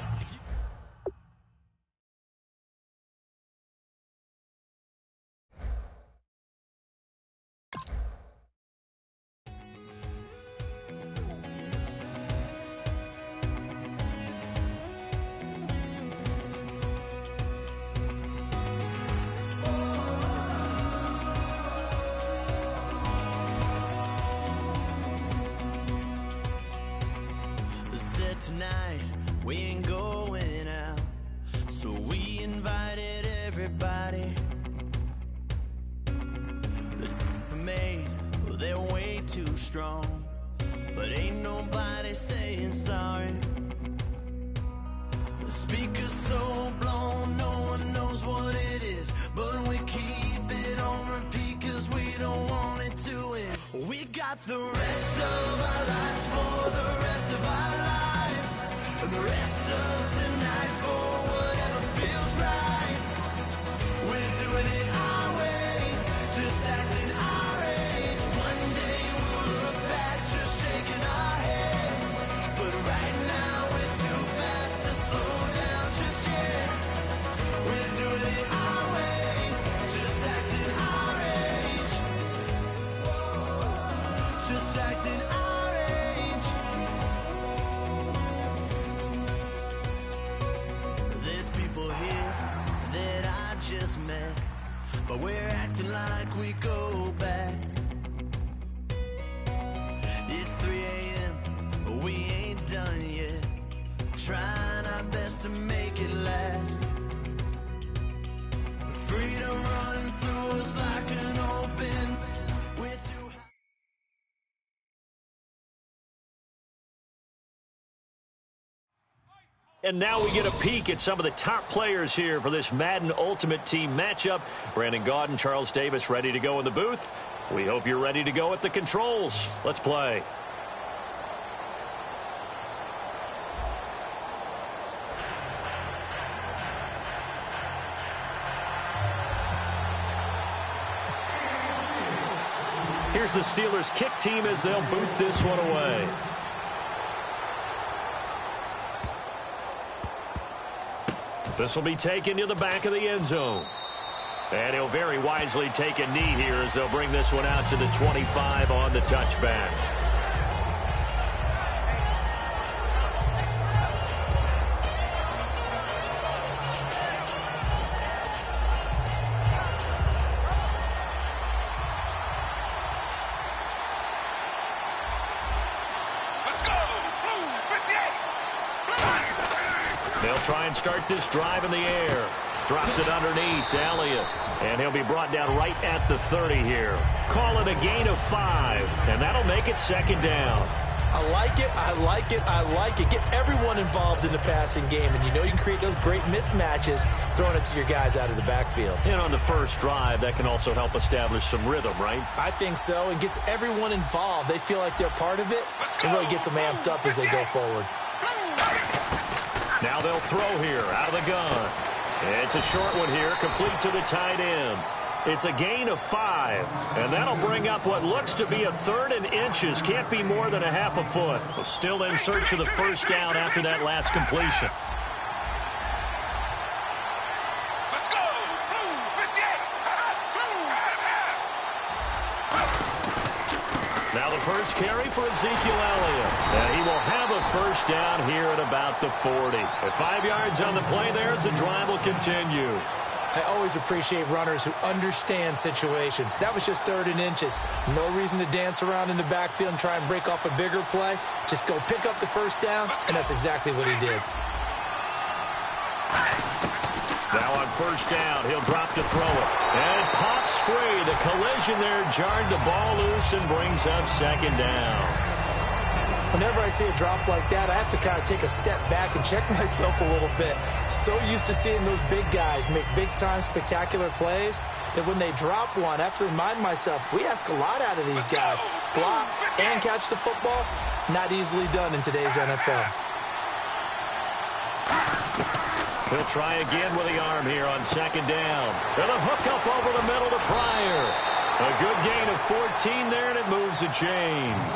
Tonight we ain't going out, so we invited everybody. The made, well, they're way too strong, but ain't nobody saying sorry. The speaker's so blown, no one knows what it is, but we keep it on repeat 'cause we don't want it to end. We got the rest of our lives for the rest of our lives. And the rest of tonight for whatever feels right. We're doing it our way, just acting our age. One day we'll look back just shaking our heads. But right now we're too fast to slow down just yet. We're doing it our way, just acting our age. Just acting our age. Just met, but we're acting like we go back. It's 3 a.m., we ain't done yet, trying our best to make it last. Freedom running through us like an open. We're too high. And now we get a peek at some of the top players here for this Madden Ultimate Team matchup. Brandon Gaudin, Charles Davis ready to go in the booth. We hope you're ready to go at the controls. Let's play. Here's the Steelers kick team as they'll boot this one away. This will be taken to the back of the end zone. And he'll very wisely take a knee here as they'll bring this one out to the 25 on the touchback. They'll try and start this drive in the air. Drops it underneath to Elliott. And he'll be brought down right at the 30 here. Call it a gain of 5. And that'll make it 2nd down. I like it, I like it, I like it. Get everyone involved in the passing game. And you know you can create those great mismatches throwing it to your guys out of the backfield. And on the first drive, that can also help establish some rhythm, right? I think so. And gets everyone involved. They feel like they're part of it. And really gets them amped up as they go forward. Now they'll throw here out of the gun. It's a short one here, complete to the tight end. It's a gain of 5, and that'll bring up what looks to be a 3rd and inches. Can't be more than a half a foot. So still in search of the first down after that last completion. Let's go! Blue 58! Now the first carry for Ezekiel Elliott. And he will have a first down here at about the 40. At 5 yards on the play there, the drive will continue. I always appreciate runners who understand situations. That was just 3rd and inches. No reason to dance around in the backfield and try and break off a bigger play. Just go pick up the first down, and that's exactly what he did. Now on first down, he'll drop to throw it. And it pops free. The collision there jarred the ball loose and brings up second down. Whenever I see a drop like that, I have to kind of take a step back and check myself a little bit. So used to seeing those big guys make big-time spectacular plays that when they drop one, I have to remind myself, we ask a lot out of these guys. Block and catch the football, not easily done in today's NFL. He'll try again with the arm here on second down. And a hook up over the middle to Pryor. A good gain of 14 there, and it moves the chains.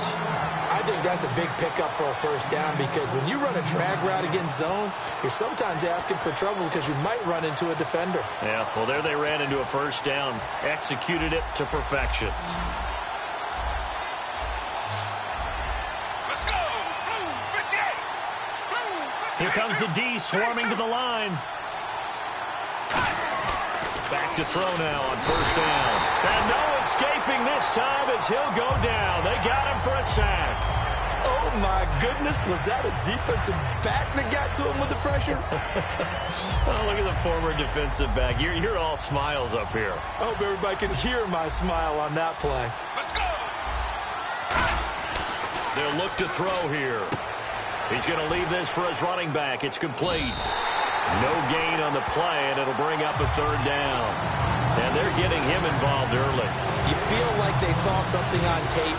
I think that's a big pickup for a first down because when you run a drag route against zone, you're sometimes asking for trouble because you might run into a defender. Yeah, well, there they ran into a first down. Executed it to perfection. Let's go! Blue 58! Blue 58! Here comes the D swarming to the line. Back to throw now on first down. And no escaping this time as he'll go down. They got him for a sack. Oh, my goodness. Was that a defensive back that got to him with the pressure? Oh, look at the former defensive back. You're all smiles up here. I hope everybody can hear my smile on that play. Let's go! They'll look to throw here. He's going to leave this for his running back. It's complete. No gain on the play, and it'll bring up a third down. And they're getting him involved early. You feel like they saw something on tape,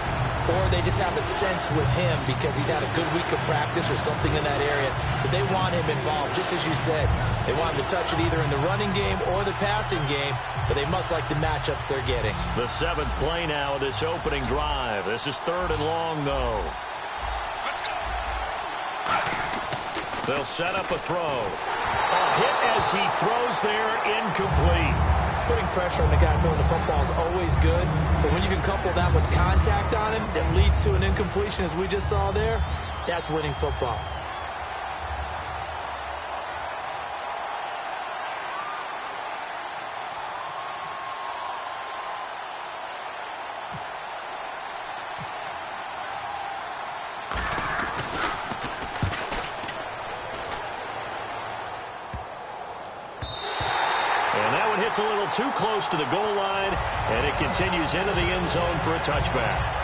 or they just have a sense with him because he's had a good week of practice or something in that area, that they want him involved, just as you said. They want him to touch it either in the running game or the passing game, but they must like the matchups they're getting. The 7th play now of this opening drive. This is 3rd and long, though. They'll set up a throw. A hit as he throws there, incomplete. Putting pressure on the guy throwing the football is always good, but when you can couple that with contact on him that leads to an incompletion, as we just saw there, that's winning football. It's a little too close to the goal line, and it continues into the end zone for a touchback.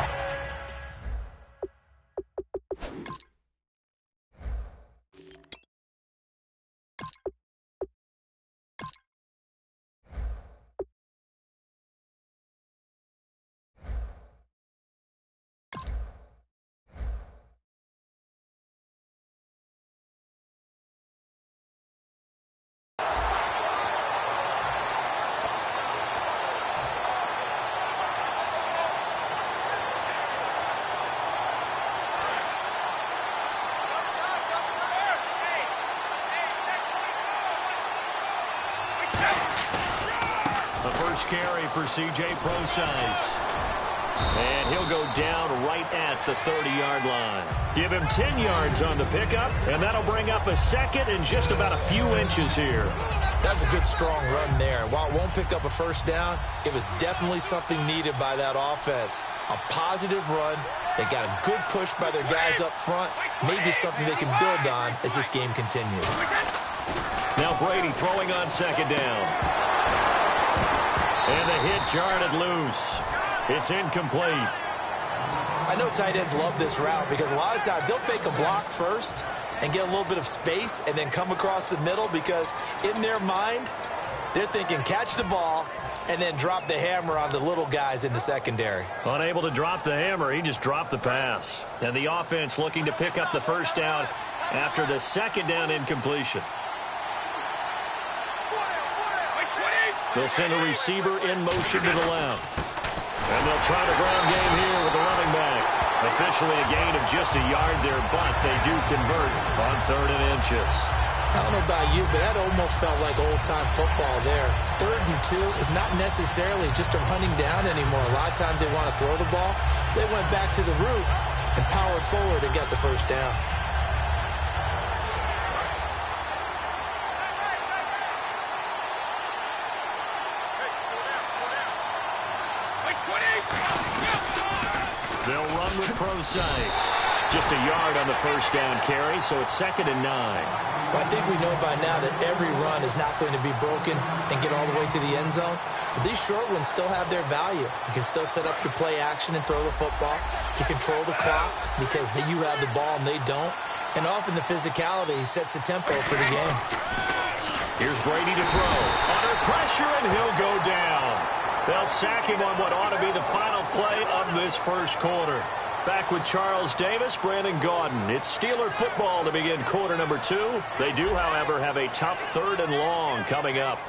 Carry for C.J. Prosise. And he'll go down right at the 30-yard line. Give him 10 yards on the pickup, and that'll bring up a second and just about a few inches here. That's a good, strong run there. While it won't pick up a first down, it was definitely something needed by that offense. A positive run. They got a good push by their guys up front. Maybe something they can build on as this game continues. Now Brady throwing on second down. And the hit jarred it loose. It's incomplete. I know tight ends love this route because a lot of times they'll fake a block first and get a little bit of space and then come across the middle because in their mind, they're thinking catch the ball and then drop the hammer on the little guys in the secondary. Unable to drop the hammer, he just dropped the pass. And the offense looking to pick up the first down after the second down incompletion. They'll send a receiver in motion to the left. And they'll try the ground game here with the running back. Officially a gain of just a yard there, but they do convert on 3rd and inches. I don't know about you, but that almost felt like old-time football there. 3rd and 2 is not necessarily just a running down anymore. A lot of times they want to throw the ball. They went back to the roots and powered forward and got the first down. They'll run with Procise. Just a yard on the first down carry, so it's 2nd and 9. Well, I think we know by now that every run is not going to be broken and get all the way to the end zone. But these short ones still have their value. You can still set up your play action and throw the football. You control the clock because you have the ball and they don't. And often the physicality sets the tempo for the game. Here's Brady to throw. Under pressure, and he'll go down. They'll sack him on what ought to be the final play of this first quarter. Back with Charles Davis, Brandon Gaudin. It's Steeler football to begin quarter number 2. They do, however, have a tough 3rd and long coming up.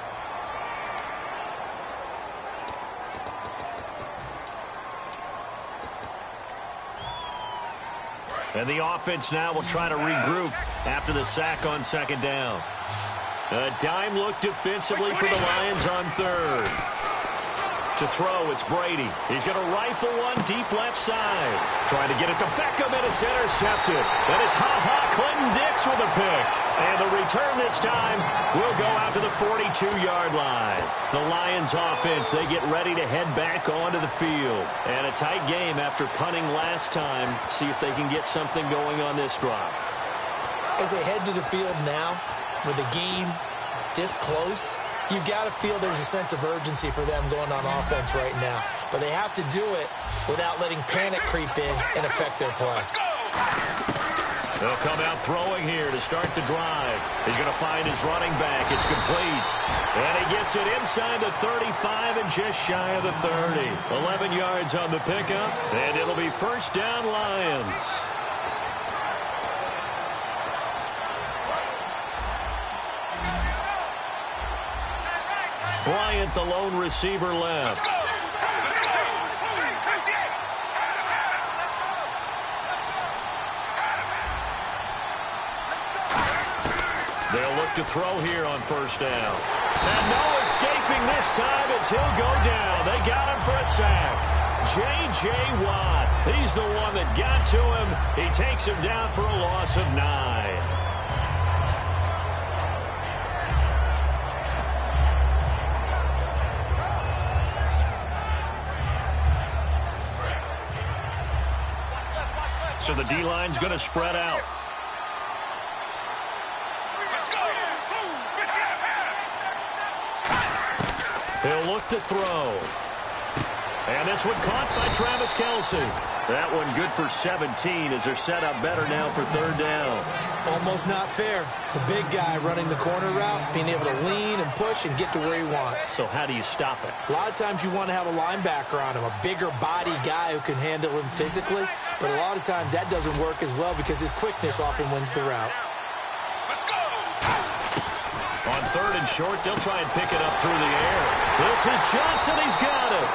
And the offense now will try to regroup after the sack on 2nd down. A dime look defensively for the Lions on 3rd. To throw, it's Brady. He's going to rifle one deep left side. Trying to get it to Beckham, and it's intercepted. And it's Clinton Dix with a pick. And the return this time will go out to the 42-yard line. The Lions offense, they get ready to head back onto the field. And a tight game after punting last time. See if they can get something going on this drive. As they head to the field now, with the game this close, you've got to feel there's a sense of urgency for them going on offense right now. But they have to do it without letting panic creep in and affect their play. They'll come out throwing here to start the drive. He's going to find his running back. It's complete. And he gets it inside the 35 and just shy of the 30. 11 yards on the pickup, and it'll be first down Lions. Bryant, the lone receiver, left. They'll look to throw here on first down. And no escaping this time as he'll go down. They got him for a sack. J.J. Watt, he's the one that got to him. He takes him down for a loss of 9. So the D-line's going to spread out. He'll look to throw. And this one caught by Travis Kelce. That one good for 17 as they're set up better now for third down. Almost not fair. The big guy running the corner route, being able to lean and push and get to where he wants. So how do you stop it? A lot of times you want to have a linebacker on him, a bigger body guy who can handle him physically. But a lot of times that doesn't work as well because his quickness often wins the route. On third and short, they'll try and pick it up through the air. This is Johnson. He's got it.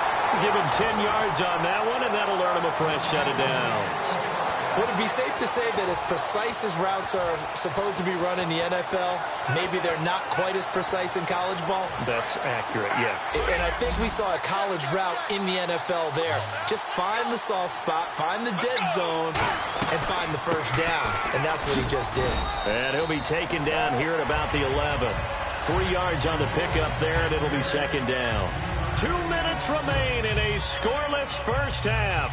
Give him 10 yards on that one, and that'll earn him a fresh set of downs. Would it be safe to say that as precise as routes are supposed to be run in the NFL, maybe they're not quite as precise in college ball? That's accurate, yeah. And I think we saw a college route in the NFL there. Just find the soft spot, find the dead zone, and find the first down. And that's what he just did. And he'll be taken down here at about the 11. 3 yards on the pickup there, and it'll be second down. 2 minutes remain in a scoreless first half.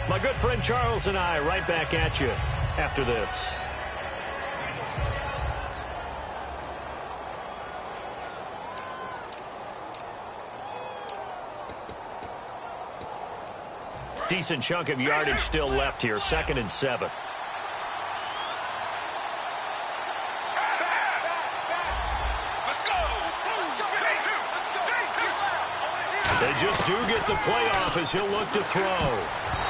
My good friend Charles and I right back at you after this. Decent chunk of yardage still left here. 2nd and 7. They just do get the playoff as he'll look to throw.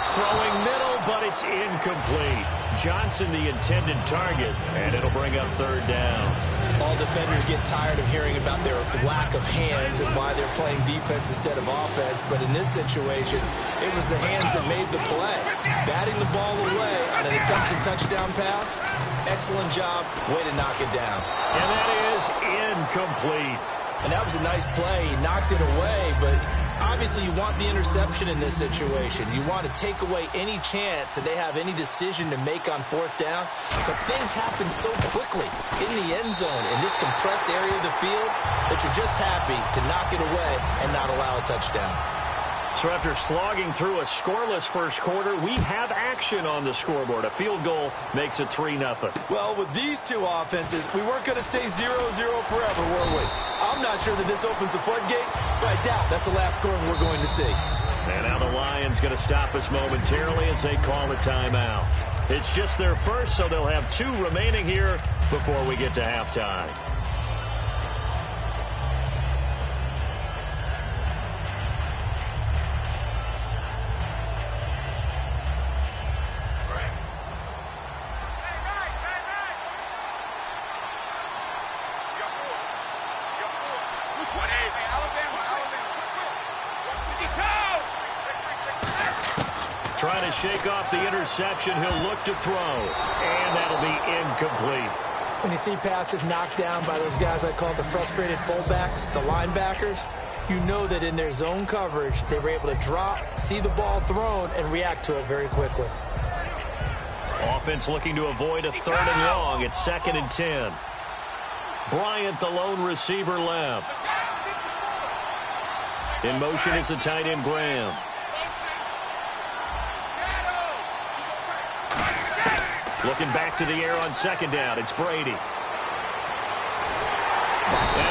Throwing middle, but it's incomplete. Johnson, the intended target, and it'll bring up third down. All defenders get tired of hearing about their lack of hands and why they're playing defense instead of offense. But in this situation, it was the hands that made the play. Batting the ball away on an attempted touchdown pass, excellent job, way to knock it down. And that is incomplete. And that was a nice play. He knocked it away, but obviously you want the interception in this situation. You want to take away any chance that they have any decision to make on fourth down. But things happen so quickly in the end zone in this compressed area of the field that you're just happy to knock it away and not allow a touchdown. So after slogging through a scoreless first quarter, we have action on the scoreboard. A field goal makes it 3-0. Well, with these two offenses, we weren't going to stay 0-0 forever, were we? I'm not sure that this opens the floodgates, but I doubt that's the last scoring we're going to see. And now the Lions going to stop us momentarily as they call a timeout. It's just their first, so they'll have 2 remaining here before we get to halftime. Trying to shake off the interception. He'll look to throw, and that'll be incomplete. When you see passes knocked down by those guys I call the frustrated fullbacks, the linebackers, you know that in their zone coverage, they were able to drop, see the ball thrown, and react to it very quickly. Offense looking to avoid a 3rd and long. It's 2nd and 10. Bryant, the lone receiver, left. In motion is the tight end, Graham. Looking back to the air on 2nd down. It's Brady. And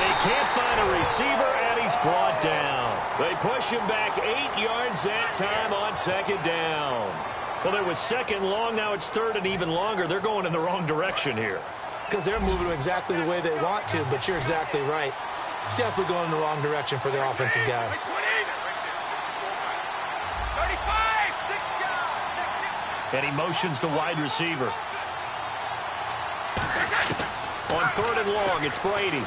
he can't find a receiver, and he's brought down. They push him back 8 yards that time on 2nd down. Well, there was 2nd long. Now it's 3rd and even longer. They're going in the wrong direction here. Because they're moving exactly the way they want to, but you're exactly right. Definitely going in the wrong direction for their offensive guys. And he motions the wide receiver. On 3rd and long, it's Brady.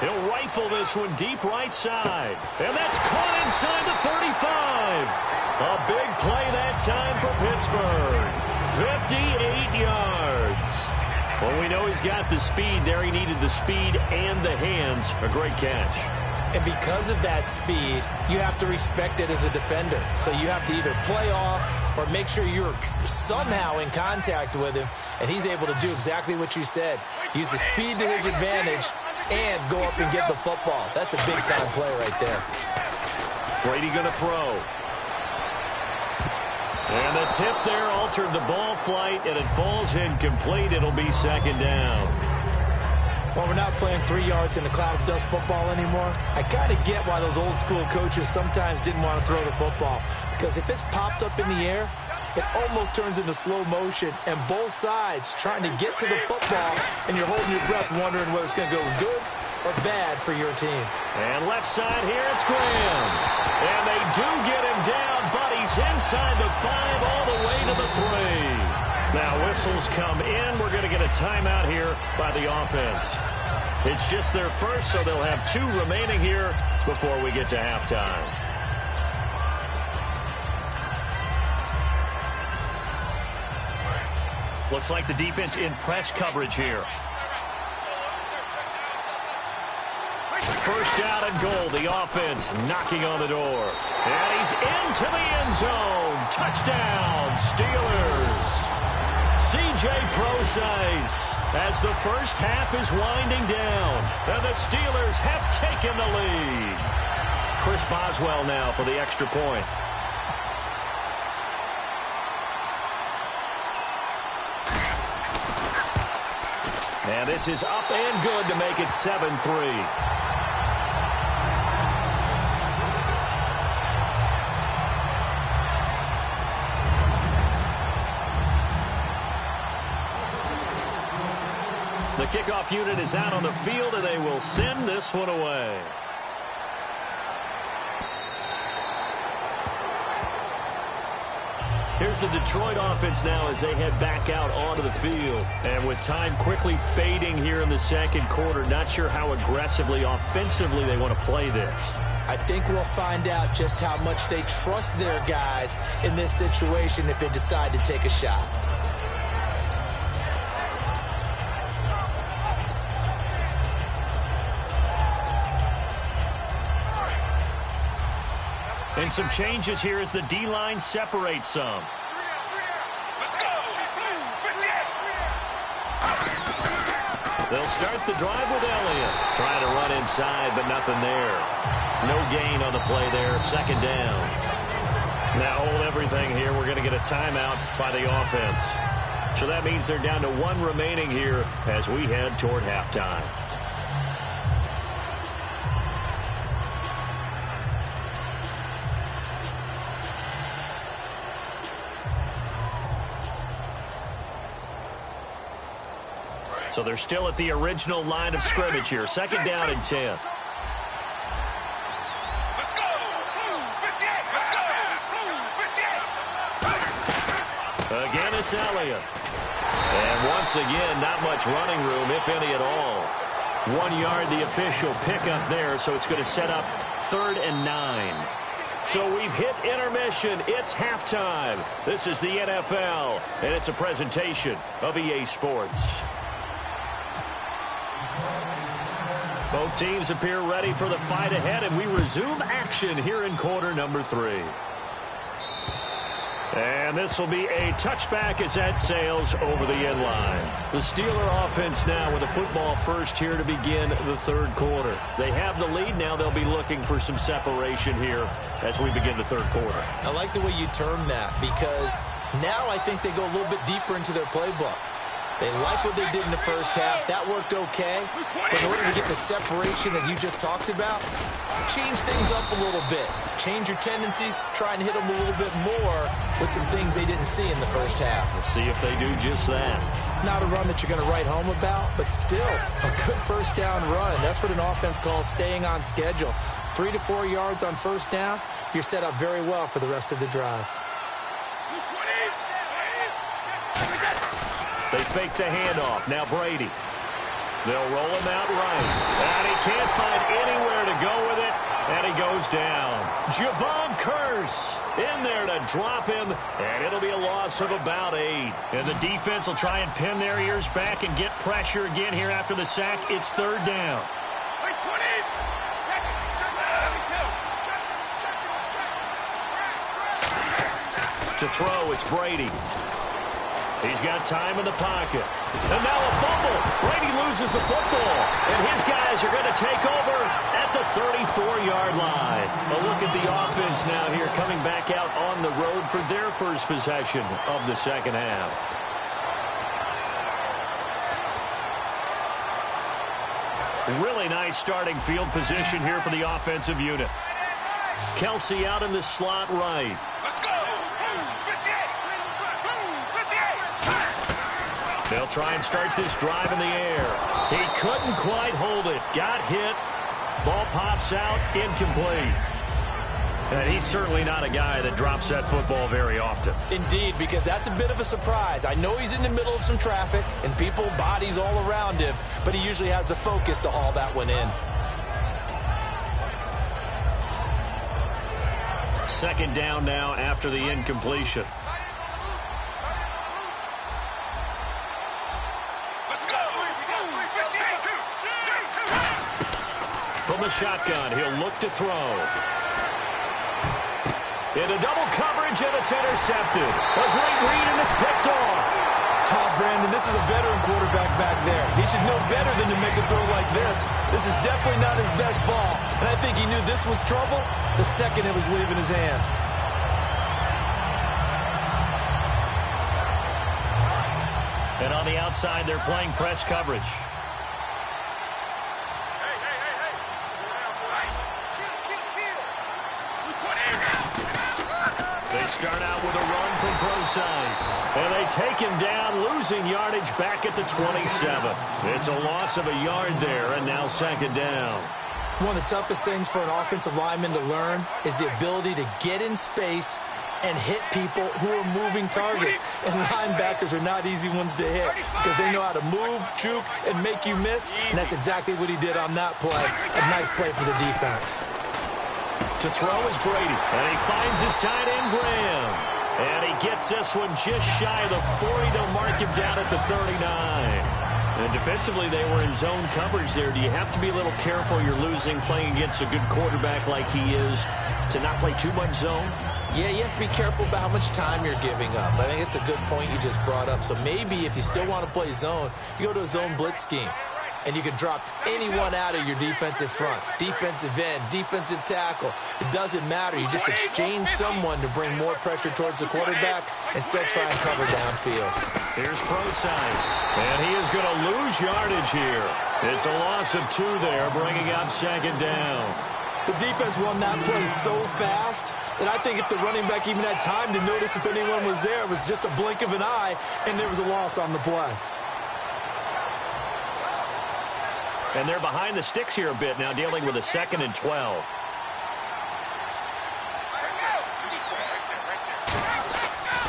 He'll rifle this one deep right side. And that's caught inside the 35. A big play that time for Pittsburgh. 58 yards. Well, we know he's got the speed there. He needed the speed and the hands. A great catch. And because of that speed, you have to respect it as a defender. So you have to either play off or make sure you're somehow in contact with him, and he's able to do exactly what you said. Use the speed to his advantage and go up and get the football. That's a big-time play right there. Brady going to throw. And the tip there altered the ball flight, and it falls incomplete. It'll be 2nd down. Well, we're not playing 3 yards in a cloud of dust football anymore. I kind of get why those old school coaches sometimes didn't want to throw the football. Because if it's popped up in the air, it almost turns into slow motion. And both sides trying to get to the football, and you're holding your breath wondering whether it's going to go good or bad for your team. And left side here, it's Graham. And they do get him down, but he's inside the 5 all the way to the 3. Now whistles come in. We're going to get a timeout here by the offense. It's just their first, so they'll have 2 remaining here before we get to halftime. Looks like the defense in press coverage here. First down and goal. The offense knocking on the door. And he's into the end zone. Touchdown, Steelers. C.J. Prosise as the first half is winding down. And the Steelers have taken the lead. Chris Boswell now for the extra point. And this is up and good to make it 7-3. The kickoff unit is out on the field, and they will send this one away. Here's the Detroit offense now as they head back out onto the field. And with time quickly fading here in the second quarter, not sure how aggressively, offensively they want to play this. I think we'll find out just how much they trust their guys in this situation if they decide to take a shot. And some changes here as the D-line separates some. Let's go! They'll start the drive with Elliott. Trying to run inside, but nothing there. No gain on the play there. Second down. Now hold everything here. We're going to get a timeout by the offense. So that means they're down to one remaining here as we head toward halftime. So they're still at the original line of scrimmage here. Second down and 10. Let's go! 58! Let's go! 58! Again, it's Elliott. And once again, not much running room, if any at all. 1 yard, the official pickup there, so it's going to set up 3rd and 9. So we've hit intermission. It's halftime. This is the NFL, and it's a presentation of EA Sports. Both teams appear ready for the fight ahead, and we resume action here in quarter number 3. And this will be a touchback as that sails over the end line. The Steeler offense now with a football first here to begin the third quarter. They have the lead now. They'll be looking for some separation here as we begin the third quarter. I like the way you termed that because now I think they go a little bit deeper into their playbook. They like what they did in the first half. That worked okay. But in order to get the separation that you just talked about, change things up a little bit. Change your tendencies. Try and hit them a little bit more with some things they didn't see in the first half. Let's see if they do just that. Not a run that you're going to write home about, but still a good first down run. That's what an offense calls staying on schedule. 3 to 4 yards on first down, you're set up very well for the rest of the drive. They fake the handoff. Now Brady. They'll roll him out right. And he can't find anywhere to go with it. And he goes down. Javon Curse in there to drop him. And it'll be a loss of about 8. And the defense will try and pin their ears back and get pressure again here after the sack. It's 3rd down. To throw, it's Brady. He's got time in the pocket. And now a fumble. Brady loses the football. And his guys are going to take over at the 34-yard line. A look at the offense now here coming back out on the road for their first possession of the second half. Really nice starting field position here for the offensive unit. Kelsey out in the slot right. Let's go! 58! They'll try and start this drive in the air. He couldn't quite hold it. Got hit. Ball pops out. Incomplete. And he's certainly not a guy that drops that football very often. Indeed, because that's a bit of a surprise. I know he's in the middle of some traffic and people, bodies all around him, but he usually has the focus to haul that one in. Second down now after the incompletion. From the shotgun, he'll look to throw. Into double coverage, and it's intercepted. A great read, and it's picked off. Oh, Brandon, this is a veteran quarterback back there. He should know better than to make a throw like this. This is definitely not his best ball, and I think he knew this was trouble the second it was leaving his hand. And on the outside, they're playing press coverage. They start out with a run from Procise. And they take him down, losing yardage back at the 27. It's a loss of a yard there, and now second down. One of the toughest things for an offensive lineman to learn is the ability to get in space and hit people who are moving targets. And linebackers are not easy ones to hit because they know how to move, juke, and make you miss. And that's exactly what he did on that play. A nice play for the defense. To throw is Brady. And he finds his tight end, Graham. And he gets this one just shy of the 40. They'll mark him down at the 39. And defensively, they were in zone coverage there. Do you have to be a little careful? You're losing playing against a good quarterback like he is to not play too much zone? Yeah, you have to be careful about how much time you're giving up. I think it's a good point you just brought up. So maybe if you still want to play zone, you go to a zone blitz scheme. And you can drop anyone out of your defensive front. Defensive end, defensive tackle. It doesn't matter. You just exchange someone to bring more pressure towards the quarterback and still try and cover downfield. Here's Procise. And he is going to lose yardage here. It's a loss of 2 there, bringing up second down. The defense won that play so fast that I think if the running back even had time to notice if anyone was there, it was just a blink of an eye, and there was a loss on the play. And they're behind the sticks here a bit now, dealing with a 2nd and 12.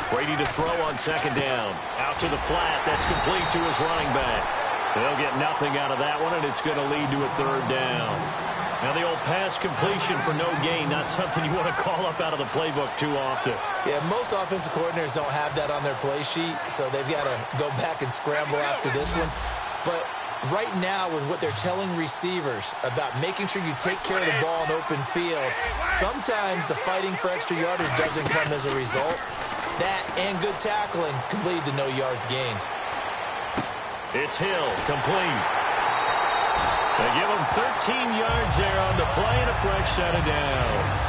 Brady to throw on 2nd down. Out to the flat. That's complete to his running back. They'll get nothing out of that one, and it's going to lead to a 3rd down. Now the old pass completion for no gain, not something you want to call up out of the playbook too often. Yeah, most offensive coordinators don't have that on their play sheet, so they've got to go back and scramble after this one. But right now, with what they're telling receivers about making sure you take care of the ball in open field, sometimes the fighting for extra yardage doesn't come as a result. That and good tackling can lead to no yards gained. It's Hill, complete. They give him 13 yards there on the play and a fresh set of downs.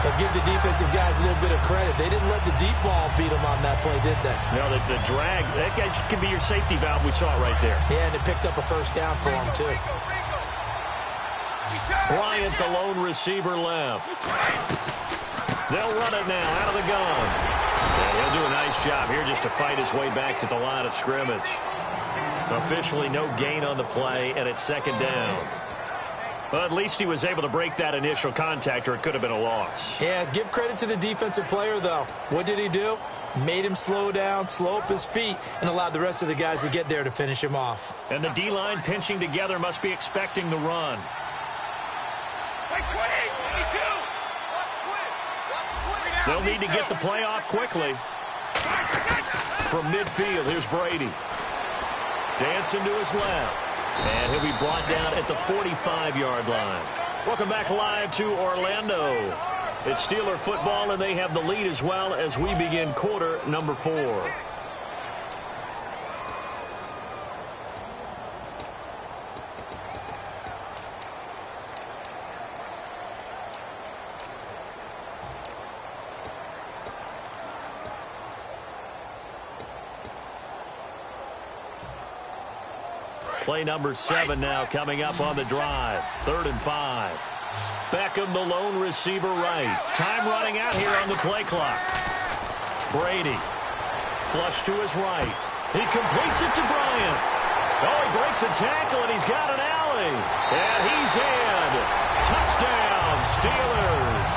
But give the defensive guys a little bit of credit. They didn't let the deep ball beat them on that play, did they? No, the drag, that guy can be your safety valve. We saw it right there. Yeah, and it picked up a 1st down for him, too. Bryant, the lone receiver, left. They'll run it now out of the gun. And he'll do a nice job here just to fight his way back to the line of scrimmage. Officially no gain on the play, and it's 2nd down. Well, at least he was able to break that initial contact, or it could have been a loss. Yeah, give credit to the defensive player, though. What did he do? Made him slow down, slow up his feet, and allowed the rest of the guys to get there to finish him off. And the D-line pinching together must be expecting the run. They'll need to get the play off quickly. From midfield, here's Brady. Dancing to his left. And he'll be brought down at the 45-yard line. Welcome back live to Orlando. It's Steeler football, and they have the lead as well as we begin quarter number 4. Play number 7 now coming up on the drive. 3rd and 5. Beckham, the lone receiver, right. Time running out here on the play clock. Brady. Flush to his right. He completes it to Bryant. Oh, he breaks a tackle, and he's got an alley. And he's in. Touchdown, Steelers.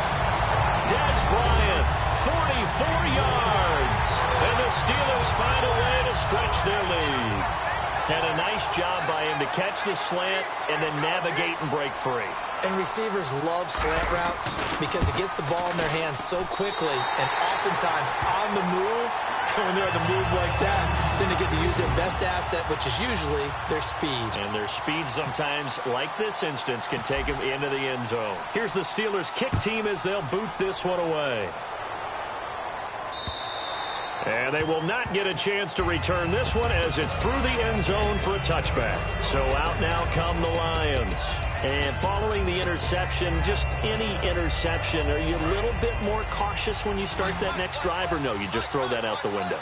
Dez Bryant, 44 yards. And the Steelers find a way to stretch their lead. And a nice job by him to catch the slant and then navigate and break free. And receivers love slant routes because it gets the ball in their hands so quickly and oftentimes on the move. When they're on the move like that, then they get to use their best asset, which is usually their speed. And their speed sometimes, like this instance, can take them into the end zone. Here's the Steelers kick team as they'll boot this one away. And they will not get a chance to return this one as it's through the end zone for a touchback. So out now come the Lions. And following the interception, just any interception, are you a little bit more cautious when you start that next drive, or no, you just throw that out the window?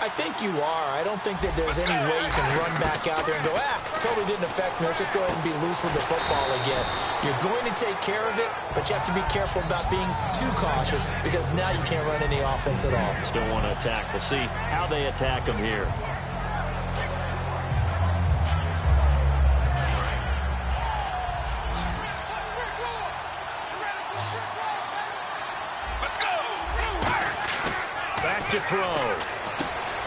I think you are. I don't think that there's any way you can run back out there and go, totally didn't affect me. Let's just go ahead and be loose with the football again. You're going to take care of it, but you have to be careful about being too cautious because now you can't run any offense at all. Still want to attack. We'll see how they attack them here. Let's go! to throw.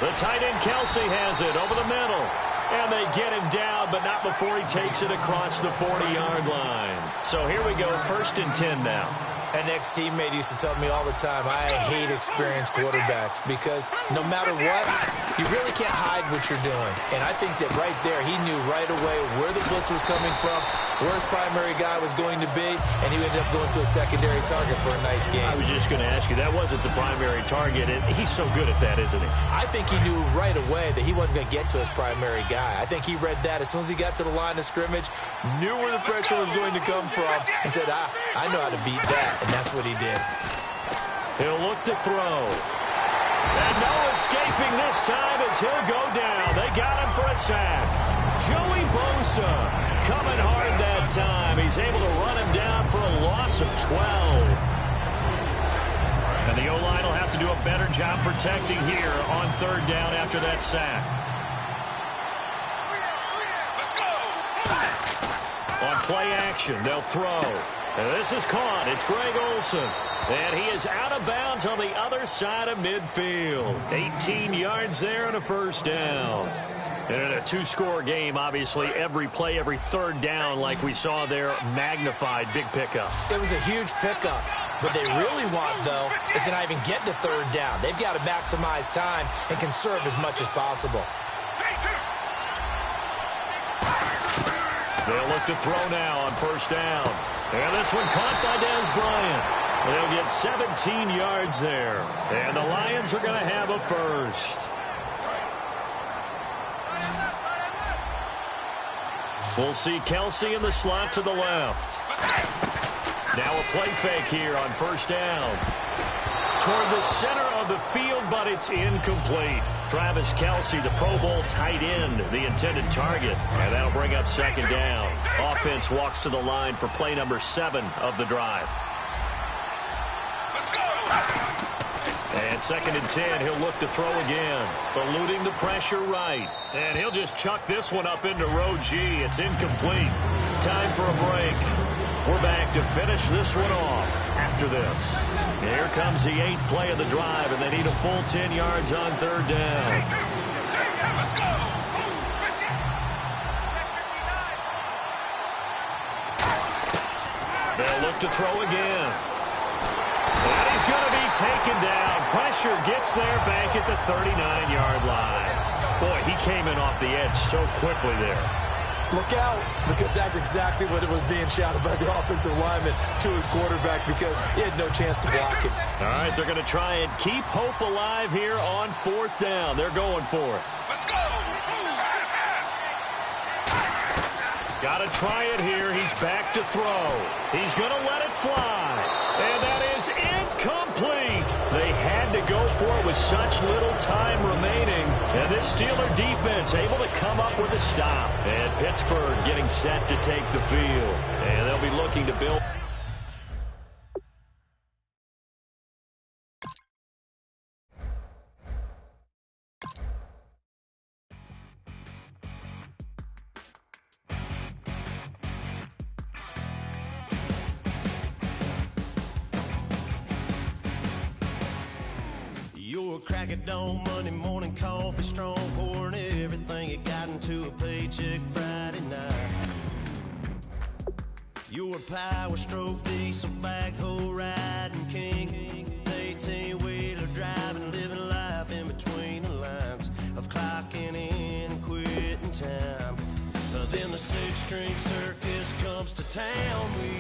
The tight end Kelce has it over the middle. And they get him down, but not before he takes it across the 40-yard line. So here we go, 1st and 10 now. An ex-teammate used to tell me all the time, I hate experienced quarterbacks because no matter what, you really can't hide what you're doing. And I think that right there, he knew right away where the blitz was coming from, where his primary guy was going to be, and he ended up going to a secondary target for a nice game. I was just going to ask you, that wasn't the primary target, and he's so good at that, isn't he? I think he knew right away that he wasn't going to get to his primary guy. I think he read that as soon as he got to the line of scrimmage, knew where the pressure was going to come from, and said, I know how to beat that. And that's what he did. He'll look to throw. And no escaping this time as he'll go down. They got him for a sack. Joey Bosa coming hard that time. He's able to run him down for a loss of 12. And the O-line will have to do a better job protecting here on 3rd down after that sack. Let's go. On play action, they'll throw. And this is caught. It's Greg Olsen. And he is out of bounds on the other side of midfield. 18 yards there and a 1st down. And in a 2-score game, obviously, every play, every 3rd down, like we saw there, magnified. Big pickup. It was a huge pickup. What they really want, though, is to not even get to 3rd down. They've got to maximize time and conserve as much as possible. They'll look to throw now on 1st down. And this one caught by Dez Bryant. They'll get 17 yards there. And the Lions are going to have a 1st. We'll see Kelce in the slot to the left. Now a play fake here on 1st down. Toward the center of the field, but it's incomplete. Travis Kelce, the Pro Bowl tight end, the intended target. And that'll bring up 2nd down. Offense walks to the line for play number 7 of the drive. Let's go. And 2nd and 10, he'll look to throw again. Eluding the pressure right. And he'll just chuck this one up into row G. It's incomplete. Time for a break. We're back to finish this one off after this. Here comes the 8th play of the drive, and they need a full 10 yards on 3rd down. Let's go. They'll look to throw again. And he's going to be taken down. Pressure gets there back at the 39-yard line. Boy, he came in off the edge so quickly there. Look out, because that's exactly what it was being shouted by the offensive lineman to his quarterback because he had no chance to block it. All right, they're going to try and keep hope alive here on 4th down. They're going for it. Let's go. Got to try it here. He's back to throw. He's going to let it fly. And that is incomplete. They had to go for it with such little time remaining. And this Steeler defense able to come up with a stop. And Pittsburgh getting set to take the field. And they'll be looking to build. Your crack at dawn, Monday morning coffee, strong pouring everything you got into a paycheck Friday night. Your power stroke, diesel backhoe riding king, 18-wheeler driving, living life in between the lines of clocking in and quitting time. Then the 6-string circus comes to town. We